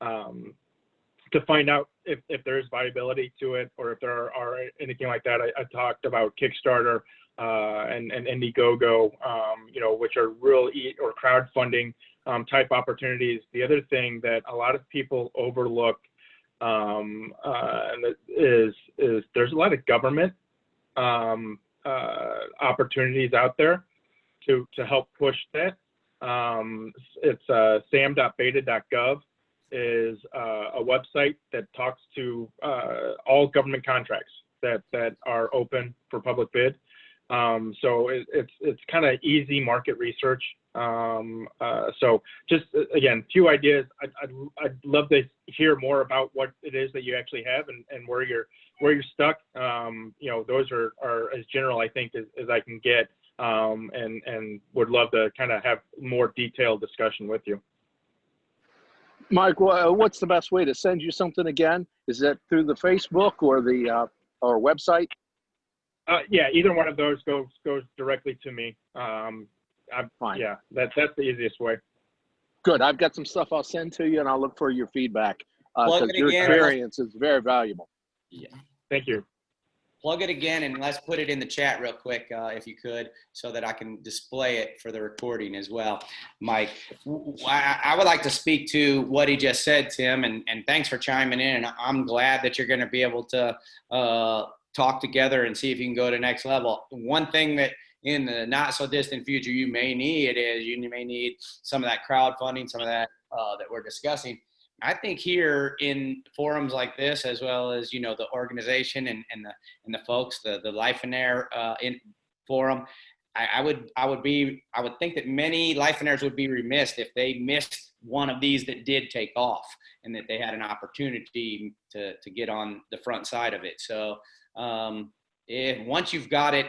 to find out if there is viability to it, or if there are anything like that. I talked about Kickstarter and Indiegogo, which are real or crowdfunding type opportunities. The other thing that a lot of people overlook and is there's a lot of government opportunities out there to help push that. It's sam.beta.gov is a website that talks to all government contracts that are open for public bid. So it's kind of easy market research. So just again, few ideas. I'd love to hear more about what it is that you actually have and where you're stuck. Those are as general, I think, as I can get. And would love to kind of have more detailed discussion with you. Mike, what's the best way to send you something again? Is that through the Facebook or the or website? Yeah, either one of those goes directly to me. Fine. Yeah, that's the easiest way. Good. I've got some stuff I'll send to you, and I'll look for your feedback because your again, experience is very valuable. Yeah. Thank you. Plug it again, and let's put it in the chat real quick, if you could, so that I can display it for the recording as well. Mike, I would like to speak to what he just said, Tim, and thanks for chiming in. And I'm glad that you're going to be able to talk together and see if you can go to the next level. One thing that in the not so distant future you may need some of that crowdfunding, some of that that we're discussing. I think here in forums like this, as well as the organization and the folks, the Life and Air in forum, I would think that many life and heirs would be remiss if they missed one of these that did take off, and that they had an opportunity to get on the front side of it. So if once you've got it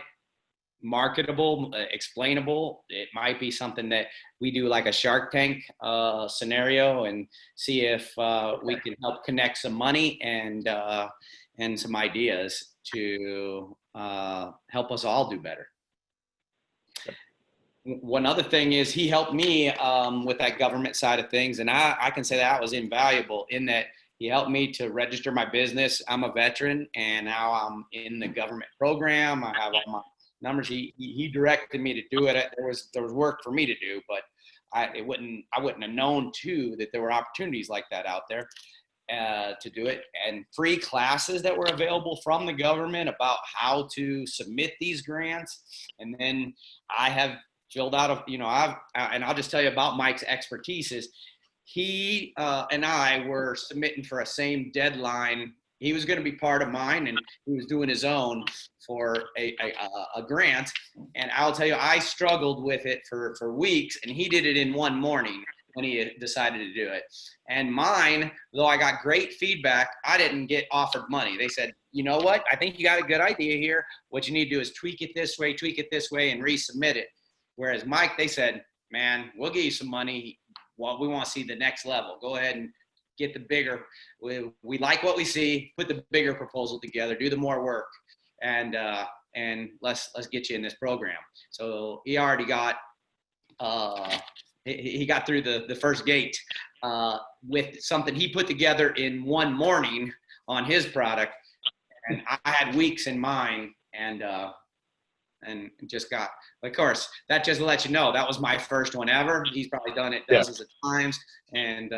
marketable, explainable, it might be something that we do like a Shark Tank scenario, and see if we can help connect some money and some ideas to help us all do better. One other thing is he helped me with that government side of things, and I can say that was invaluable in that he helped me to register my business. I'm a veteran, and now I'm in the government program. I have all my numbers. He directed me to do it. There was work for me to do, but I wouldn't have known too that there were opportunities like that out there to do it, and free classes that were available from the government about how to submit these grants. And then I have filled out and I'll just tell you about Mike's expertise is he and I were submitting for a same deadline. He was going to be part of mine, and he was doing his own for a grant. And I'll tell you, I struggled with it for weeks, and he did it in one morning when he decided to do it. And mine, though I got great feedback, I didn't get offered money. They said, you know what? I think you got a good idea here. What you need to do is tweak it this way, and resubmit it. Whereas Mike, they said, man, we'll give you some money. Well, we want to see the next level. Go ahead and get the bigger. We like what we see. Put the bigger proposal together. Do the more work, and let's get you in this program. So he already got he got through the first gate with something he put together in one morning on his product, and I had weeks in mine, and just got, of course, that just lets you know that was my first one ever. He's probably done it dozens of times, and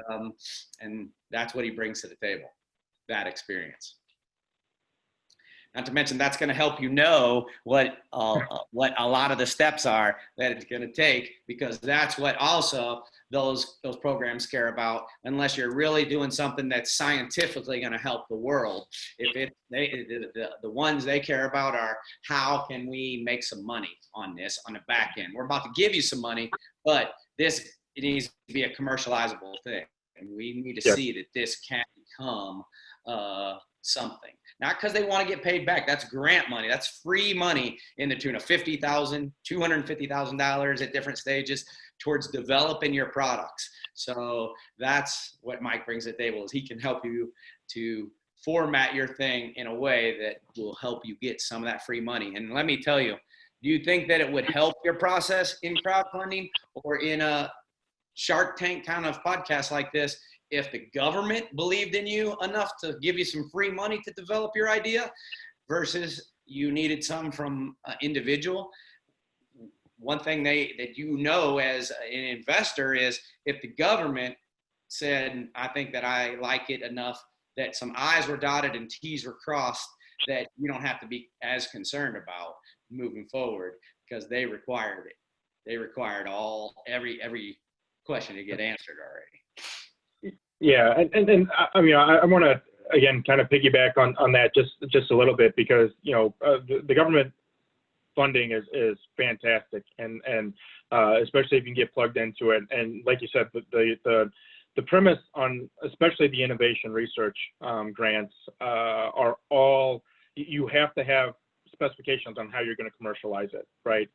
that's what he brings to the table, that experience. Not to mention that's going to help you know what a lot of the steps are that it's going to take, because that's what also those programs care about, unless you're really doing something that's scientifically going to help the world. If the ones they care about are how can we make some money on this on the back end. We're about to give you some money, but it needs to be a commercializable thing, and we need to see that this can become something. Not because they want to get paid back. That's grant money. That's free money in the tune of $50,000, $250,000 at different stages towards developing your products. So that's what Mike brings to the table, is he can help you to format your thing in a way that will help you get some of that free money. And let me tell you, do you think that it would help your process in crowdfunding or in a Shark Tank kind of podcast like this if the government believed in you enough to give you some free money to develop your idea versus you needed some from an individual? One thing that you know as an investor is if the government said, I think that I like it enough that some I's were dotted and T's were crossed, that you don't have to be as concerned about moving forward because they required it. They required every question to get answered already. Yeah, and I mean, I want to again kind of piggyback on that just a little bit, because the government funding is fantastic, and especially if you can get plugged into it. And like you said, the premise on especially the innovation research grants are all, you have to have specifications on how you're going to commercialize it, right?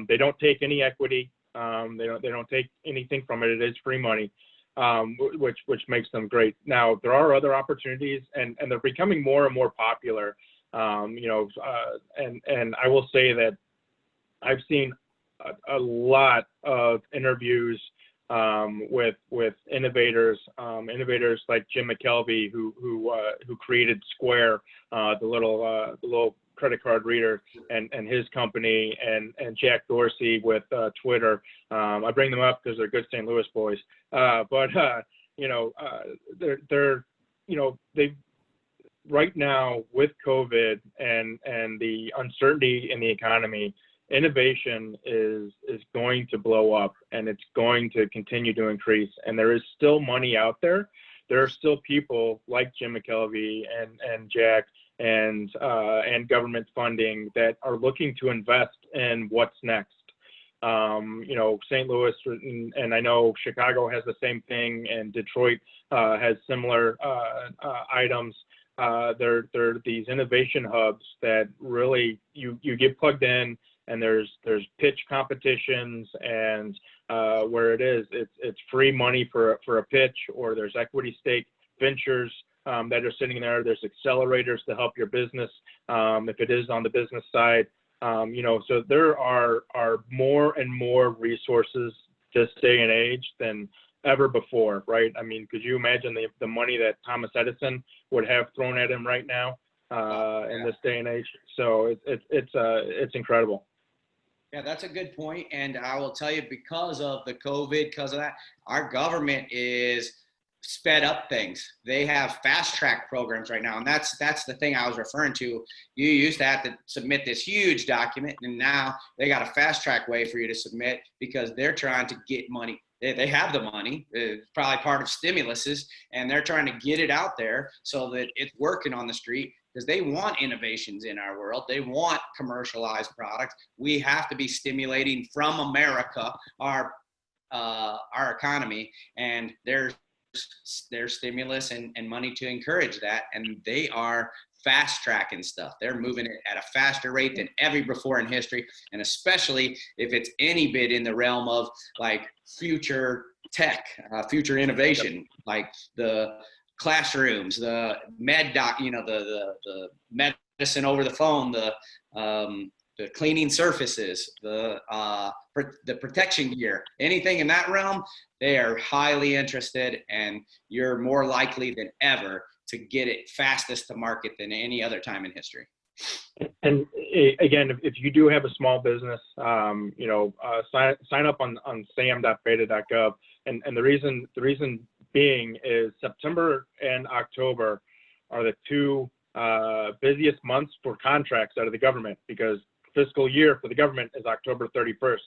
They don't take any equity. They don't take anything from it. It is free money. Which makes them great. Now there are other opportunities, and they're becoming more and more popular. And I will say that I've seen a lot of interviews with innovators like Jim McKelvey, who created Square, the little credit card reader, and his company, and Jack Dorsey with Twitter. I bring them up because they're good St. Louis boys. They right now with COVID and the uncertainty in the economy, innovation is going to blow up, and it's going to continue to increase. And there is still money out there. There are still people like Jim McKelvey and Jack and government funding that are looking to invest in what's next. You know, St. Louis, and I know Chicago has the same thing, and Detroit has similar items. They're these innovation hubs that really you get plugged in, and there's pitch competitions, and where it's free money for a pitch, or there's equity stake ventures that are sitting there. There's accelerators to help your business if it is on the business side. You know, so there are more and more resources this day and age than ever before, right? I mean, could you imagine the money that Thomas Edison would have thrown at him right now in this day and age? So it's incredible. Yeah, that's a good point. And I will tell you, because of the COVID, because of that, our government is sped up things. They have fast track programs right now. And that's the thing I was referring to. You used to have to submit this huge document, and now they got a fast track way for you to submit, because they're trying to get money. They have the money, it's probably part of stimuluses, and they're trying to get it out there so that it's working on the street, because they want innovations in our world. They want commercialized products. We have to be stimulating from America, our economy, and there's stimulus and money to encourage that, and they are fast tracking stuff. They're moving it at a faster rate than ever before in history, and especially if it's any bit in the realm of like future tech, future innovation, like the classrooms, the med doc, you know, the medicine over the phone, the cleaning surfaces, the protection gear, anything in that realm. They are highly interested, and you're more likely than ever to get it fastest to market than any other time in history. And again, if you do have a small business, you know, sign up on sam.beta.gov. And the reason being is September and October are the two busiest months for contracts out of the government, because fiscal year for the government is October 31st.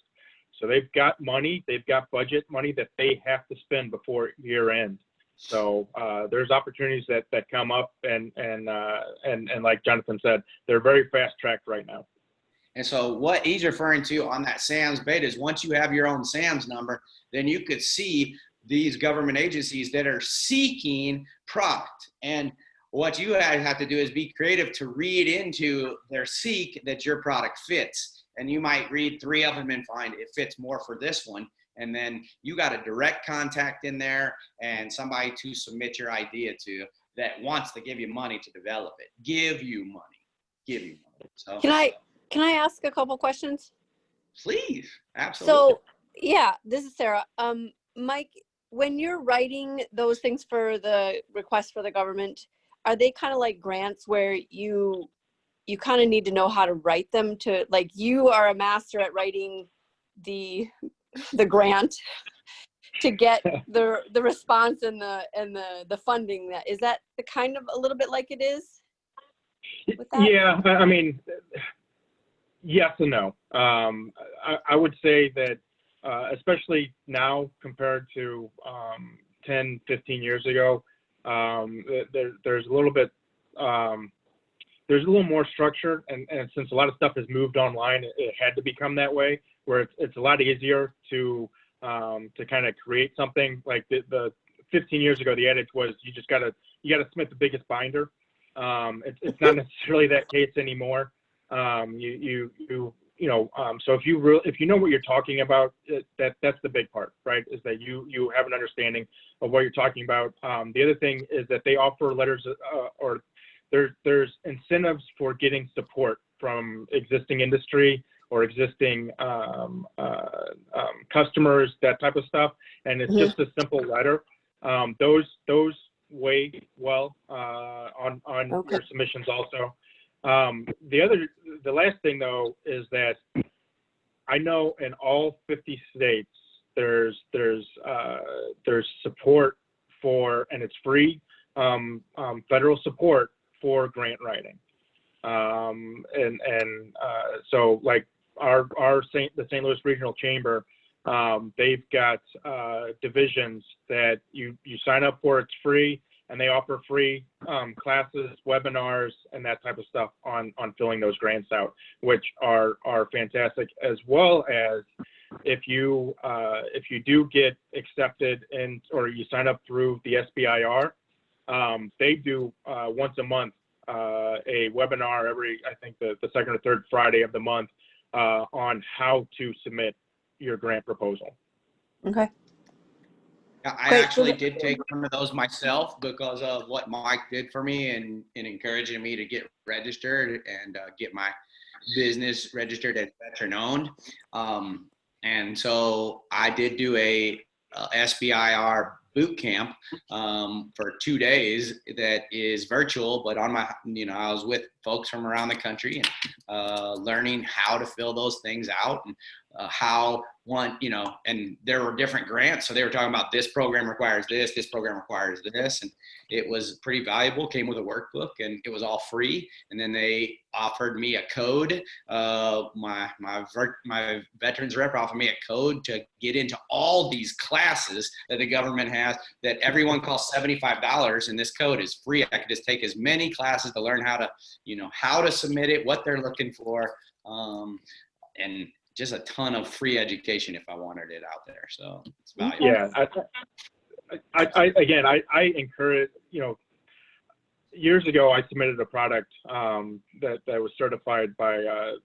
So they've got money, they've got budget money that they have to spend before year end. So there's opportunities that come up, and like Jonathan said, they're very fast tracked right now. And so what he's referring to on that SAMS beta is, once you have your own SAMS number, then you could see these government agencies that are seeking product. And what you guys have to do is be creative to read into their seek that your product fits. And you might read 3 of them and find it fits more for this one. And then you got a direct contact in there and somebody to submit your idea to that wants to give you money to develop it. Give you money. So Can I ask a couple questions? please, absolutely. So yeah, this is Sarah. Mike, when you're writing those things for the request for the government, are they kind of like grants where you kind of need to know how to write them, to, like, you are a master at writing the grant to get the response and the funding? That is that the kind of a little bit like it is with that? Yeah, I mean, yes and no. I would say that especially now compared to 10, 15 years ago, there's a little bit there's a little more structure, and since a lot of stuff has moved online, it had to become that way, where it's a lot easier to kind of create something. Like the 15 years ago, the adage was you gotta submit the biggest binder. It's not necessarily that case anymore. So if you know what you're talking about, that's the big part, right? Is that you have an understanding of what you're talking about. The other thing is that they offer letters or there's incentives for getting support from existing industry or existing customers, that type of stuff. And it's just a simple letter. Those weigh well on Okay. your submissions also. The last thing though is that I know in all 50 states there's support for, and it's free, federal support for grant writing. So like the St. Louis Regional Chamber, they've got divisions that you sign up for, it's free, and they offer free classes, webinars, and that type of stuff on filling those grants out, which are fantastic. As well as if you do get accepted or you sign up through the SBIR, they do once a month a webinar I think the second or third Friday of the month on how to submit your grant proposal. Okay. I actually did take one of those myself because of what Mike did for me and encouraging me to get registered and get my business registered as veteran owned. And so I did do a SBIR boot camp for 2 days that is virtual, but on my, I was with folks from around the country and learning how to fill those things out and how and there were different grants. So they were talking about this program requires this program requires this. And it was pretty valuable, came with a workbook, and it was all free. And then they offered me a code. My veterans rep offered me a code to get into all these classes that the government has that everyone costs $75. And this code is free. I could just take as many classes to learn how to submit it, what they're looking for. And just a ton of free education if I wanted it out there. So it's valuable. Yeah, I encourage, years ago I submitted a product that was certified by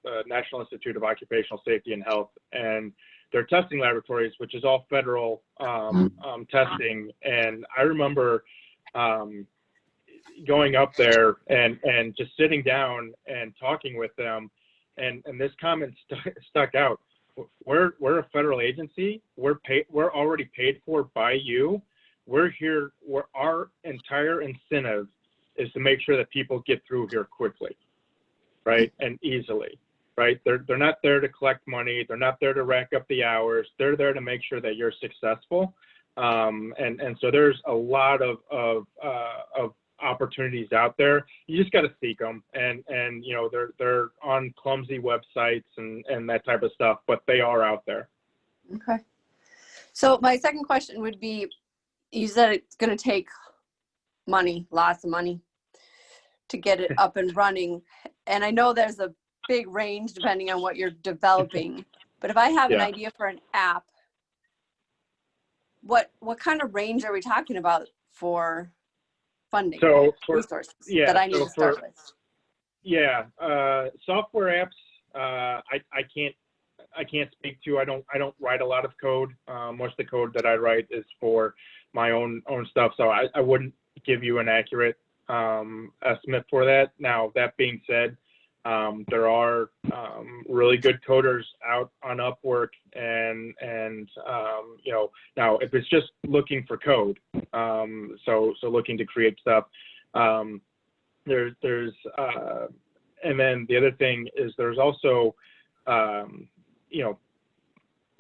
the National Institute of Occupational Safety and Health, and their testing laboratories, which is all federal testing. And I remember going up there and just sitting down and talking with them. And this comment stuck out. We're a federal agency. We're already paid for by you. We're here. Our entire incentive is to make sure that people get through here quickly, right, and easily, right. They're not there to collect money. They're not there to rack up the hours. They're there to make sure that you're successful. And so there's a lot of opportunities out there. You just got to seek them, and they're on clumsy websites and that type of stuff, but they are out there. Okay. So my second question would be, you said it's going to take money, lots of money, to get it up and running, and I know there's a big range depending on what you're developing, but if I have an idea for an app, what kind of range are we talking about for funding, resources that I need to start with? Yeah, software apps, I can't speak to. I don't write a lot of code. Most of the code that I write is for my own stuff, so I wouldn't give you an accurate estimate for that. Now, that being said, there are really good coders out on Upwork, and now if it's just looking for code, so looking to create stuff, there's and then the other thing is there's also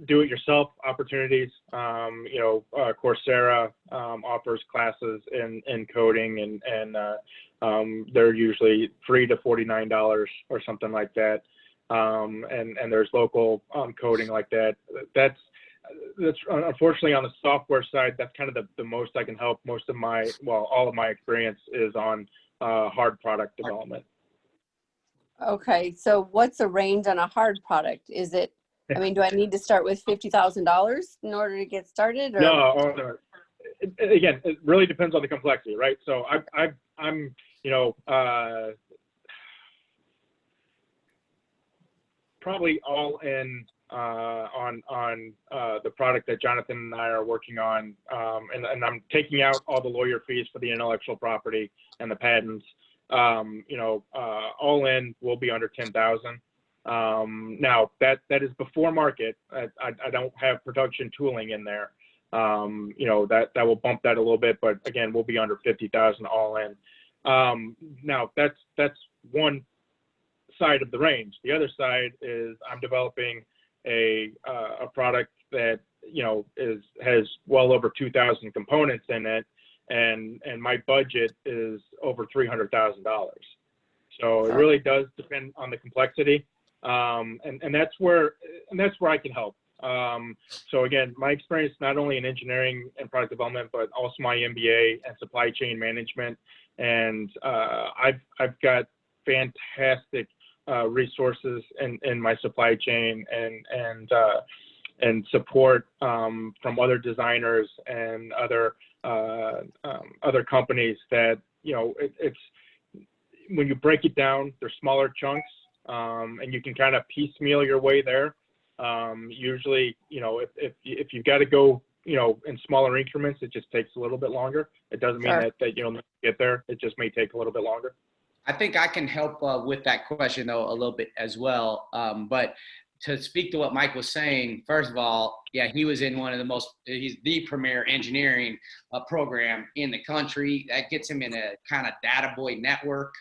do-it-yourself opportunities. Coursera offers classes in coding, and they're usually $3 to $49 or something like that. And there's local coding like that. That's unfortunately on the software side. That's kind of the most I can help. All of my experience is on hard product development. Okay, so what's the range on a hard product? Is it, do I need to start with $50,000 in order to get started? Or? No. Again, it really depends on the complexity, right? So I'm probably all in on the product that Jonathan and I are working on, and I'm taking out all the lawyer fees for the intellectual property and the patents. All in will be under 10,000. Now that is before market. I don't have production tooling in there. That will bump that a little bit, but again, we'll be under 50,000 all in. Now that's one side of the range. The other side is I'm developing a product that has well over 2,000 components in it, and my budget is over $300,000. So it really does depend on the complexity, and that's where I can help. So again, my experience not only in engineering and product development, but also my MBA and supply chain management. And I've got fantastic resources in my supply chain and support from other designers and other companies that, you know, it's when you break it down, they're smaller chunks, and you can kind of piecemeal your way there. Usually, you know, if you've got to go, you know, in smaller increments, it just takes a little bit longer. It doesn't mean that you'll get there. It just may take a little bit longer. I think I can help with that question though a little bit as well. But to speak to what Mike was saying, first of all, yeah, he was in one of the he's the premier engineering program in the country. That gets him in a kind of data boy network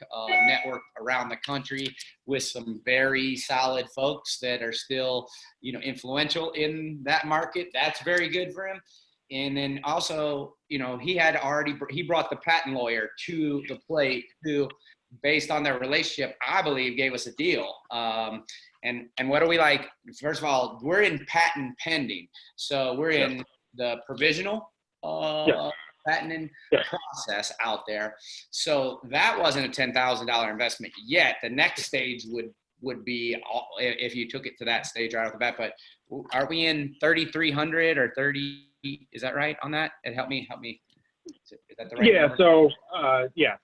around the country with some very solid folks that are still, you know, influential in that market. That's very good for him. And then also, you know, he brought the patent lawyer to the plate who, based on their relationship, I believe gave us a deal. And what are we like? First of all, we're in patent pending. So we're in the provisional patenting process out there. So that wasn't a $10,000 investment yet. The next stage would be, if you took it to that stage right off the bat, but are we in 3,300 or 30? Is that right on that? And help me. Is that the right number? So,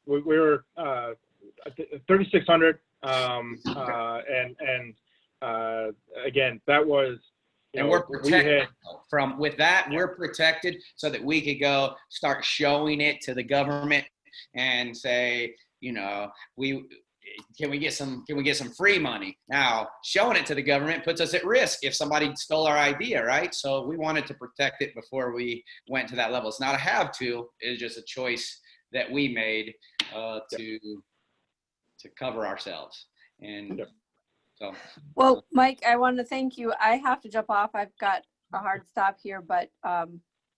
we were 3,600. Again, that was, and we're protected with that. We're protected so that we could go start showing it to the government and say, you know, can we get some free money? Now, showing it to the government puts us at risk if somebody stole our idea, right? So we wanted to protect it before we went to that level. It's not a have to, it's just a choice that we made to cover ourselves. And so. Well, Mike, I want to thank you. I have to jump off. I've got a hard stop here, but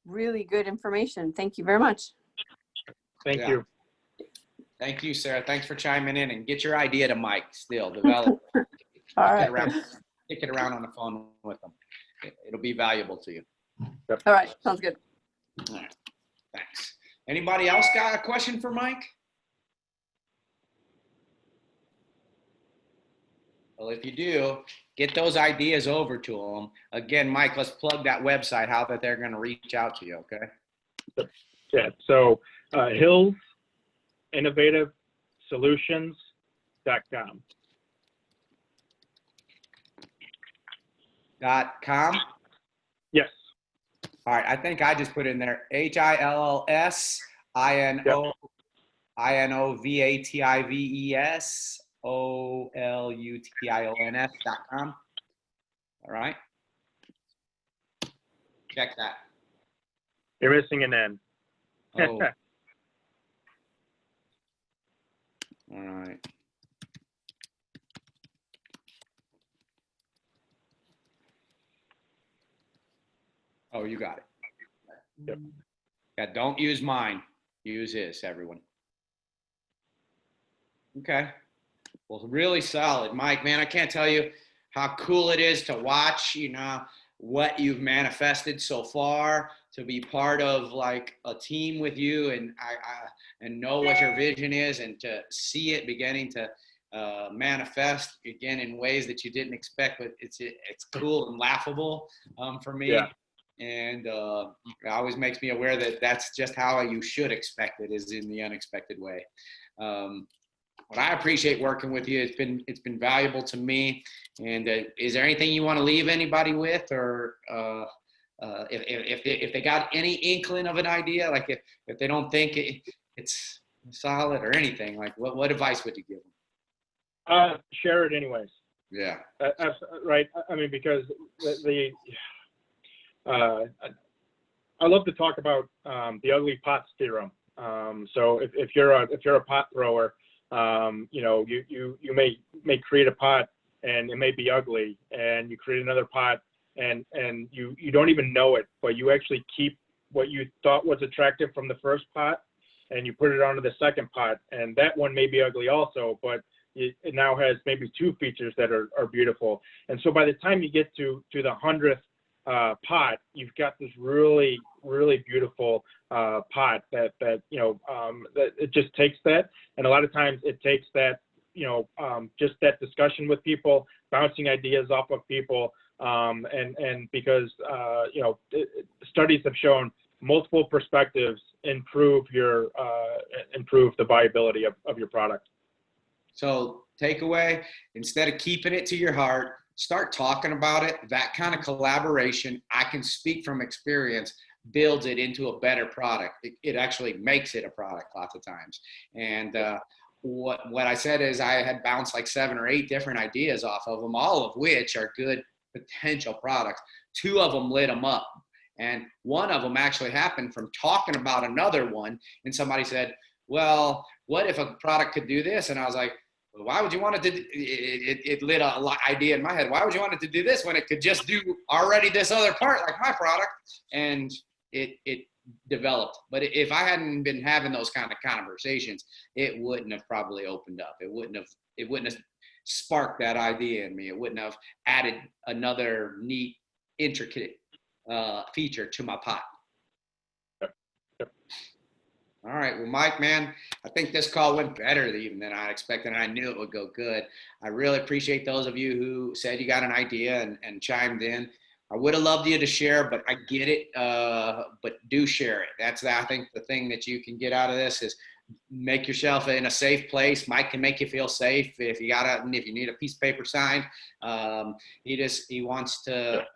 really good information. Thank you very much. Thank you. Thank you, Sarah. Thanks for chiming in, and get your idea to Mike still. Develop. All right. Kick it around on the phone with him. It'll be valuable to you. All right. Sounds good. All right. Thanks. Anybody else got a question for Mike? Well, if you do, get those ideas over to them. Again, Mike, let's plug that website, how that they're going to reach out to you, okay? Yeah, so Hills Innovative Solutions.com. .com? Yes. All right, I think I just put in there HILLSINOVATIVES All right. Check that. You're missing an N. Oh. All right. Oh, you got it. Yep. Yeah, don't use mine. Use his, everyone. Okay. Well, really solid. Mike, man, I can't tell you how cool it is to watch, you know, what you've manifested so far, to be part of like a team with you and and know what your vision is, and to see it beginning to manifest again in ways that you didn't expect. But it's cool and laughable for me. Yeah. And it always makes me aware that that's just how you should expect it, is in the unexpected way. But I appreciate working with you. It's been valuable to me. And is there anything you want to leave anybody with, or if they got any inkling of an idea, like if they don't think it's solid or anything, like what advice would you give them? Share it anyways. Yeah. Right. I mean, because I love to talk about the ugly pots theorem. So if you're a pot thrower, you know, you may create a pot and it may be ugly, and you create another pot and you don't even know it, but you actually keep what you thought was attractive from the first pot and you put it onto the second pot, and that one may be ugly also, but it now has maybe two features that are beautiful. And so by the time you get to the 100th pot, you've got this really, really beautiful pot that that it just takes that, and a lot of times it takes that, just that discussion with people, bouncing ideas off of people, and because studies have shown multiple perspectives improve the viability of your product. So takeaway, instead of keeping it to your heart, start talking about it. That kind of collaboration, I can speak from experience, builds it into a better product. It actually makes it a product lots of times. And what I said is I had bounced like 7 or 8 different ideas off of them, all of which are good potential products. 2 of them lit them up. And one of them actually happened from talking about another one. And somebody said, well, what if a product could do this? And I was like, well, why would you want it to, it lit a idea in my head. Why would you want it to do this when it could just do already this other part like my product? And it developed. But if I hadn't been having those kind of conversations, it wouldn't have probably opened up. It wouldn't have sparked that idea in me. It wouldn't have added another neat, intricate feature to my pot. Yep. All right. Well, Mike, man, I think this call went better even than I expected, and I knew it would go good. I really appreciate those of you who said you got an idea and chimed in. I would have loved you to share, but I get it. But do share it. That's, I think, the thing that you can get out of this is make yourself in a safe place. Mike can make you feel safe. If you need a piece of paper signed, he wants to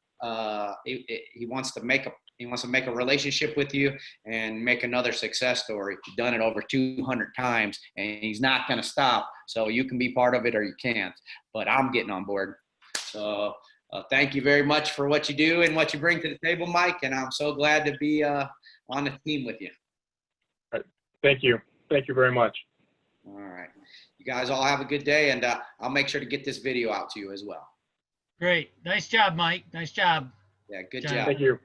make a relationship with you and make another success story. He's done it over 200 times, and he's not going to stop. So you can be part of it or you can't. But I'm getting on board. So thank you very much for what you do and what you bring to the table, Mike. And I'm so glad to be on the team with you. All right. Thank you. Thank you very much. All right. You guys all have a good day, and I'll make sure to get this video out to you as well. Great. Nice job, Mike. Nice job. Yeah, good John. job. Thank you.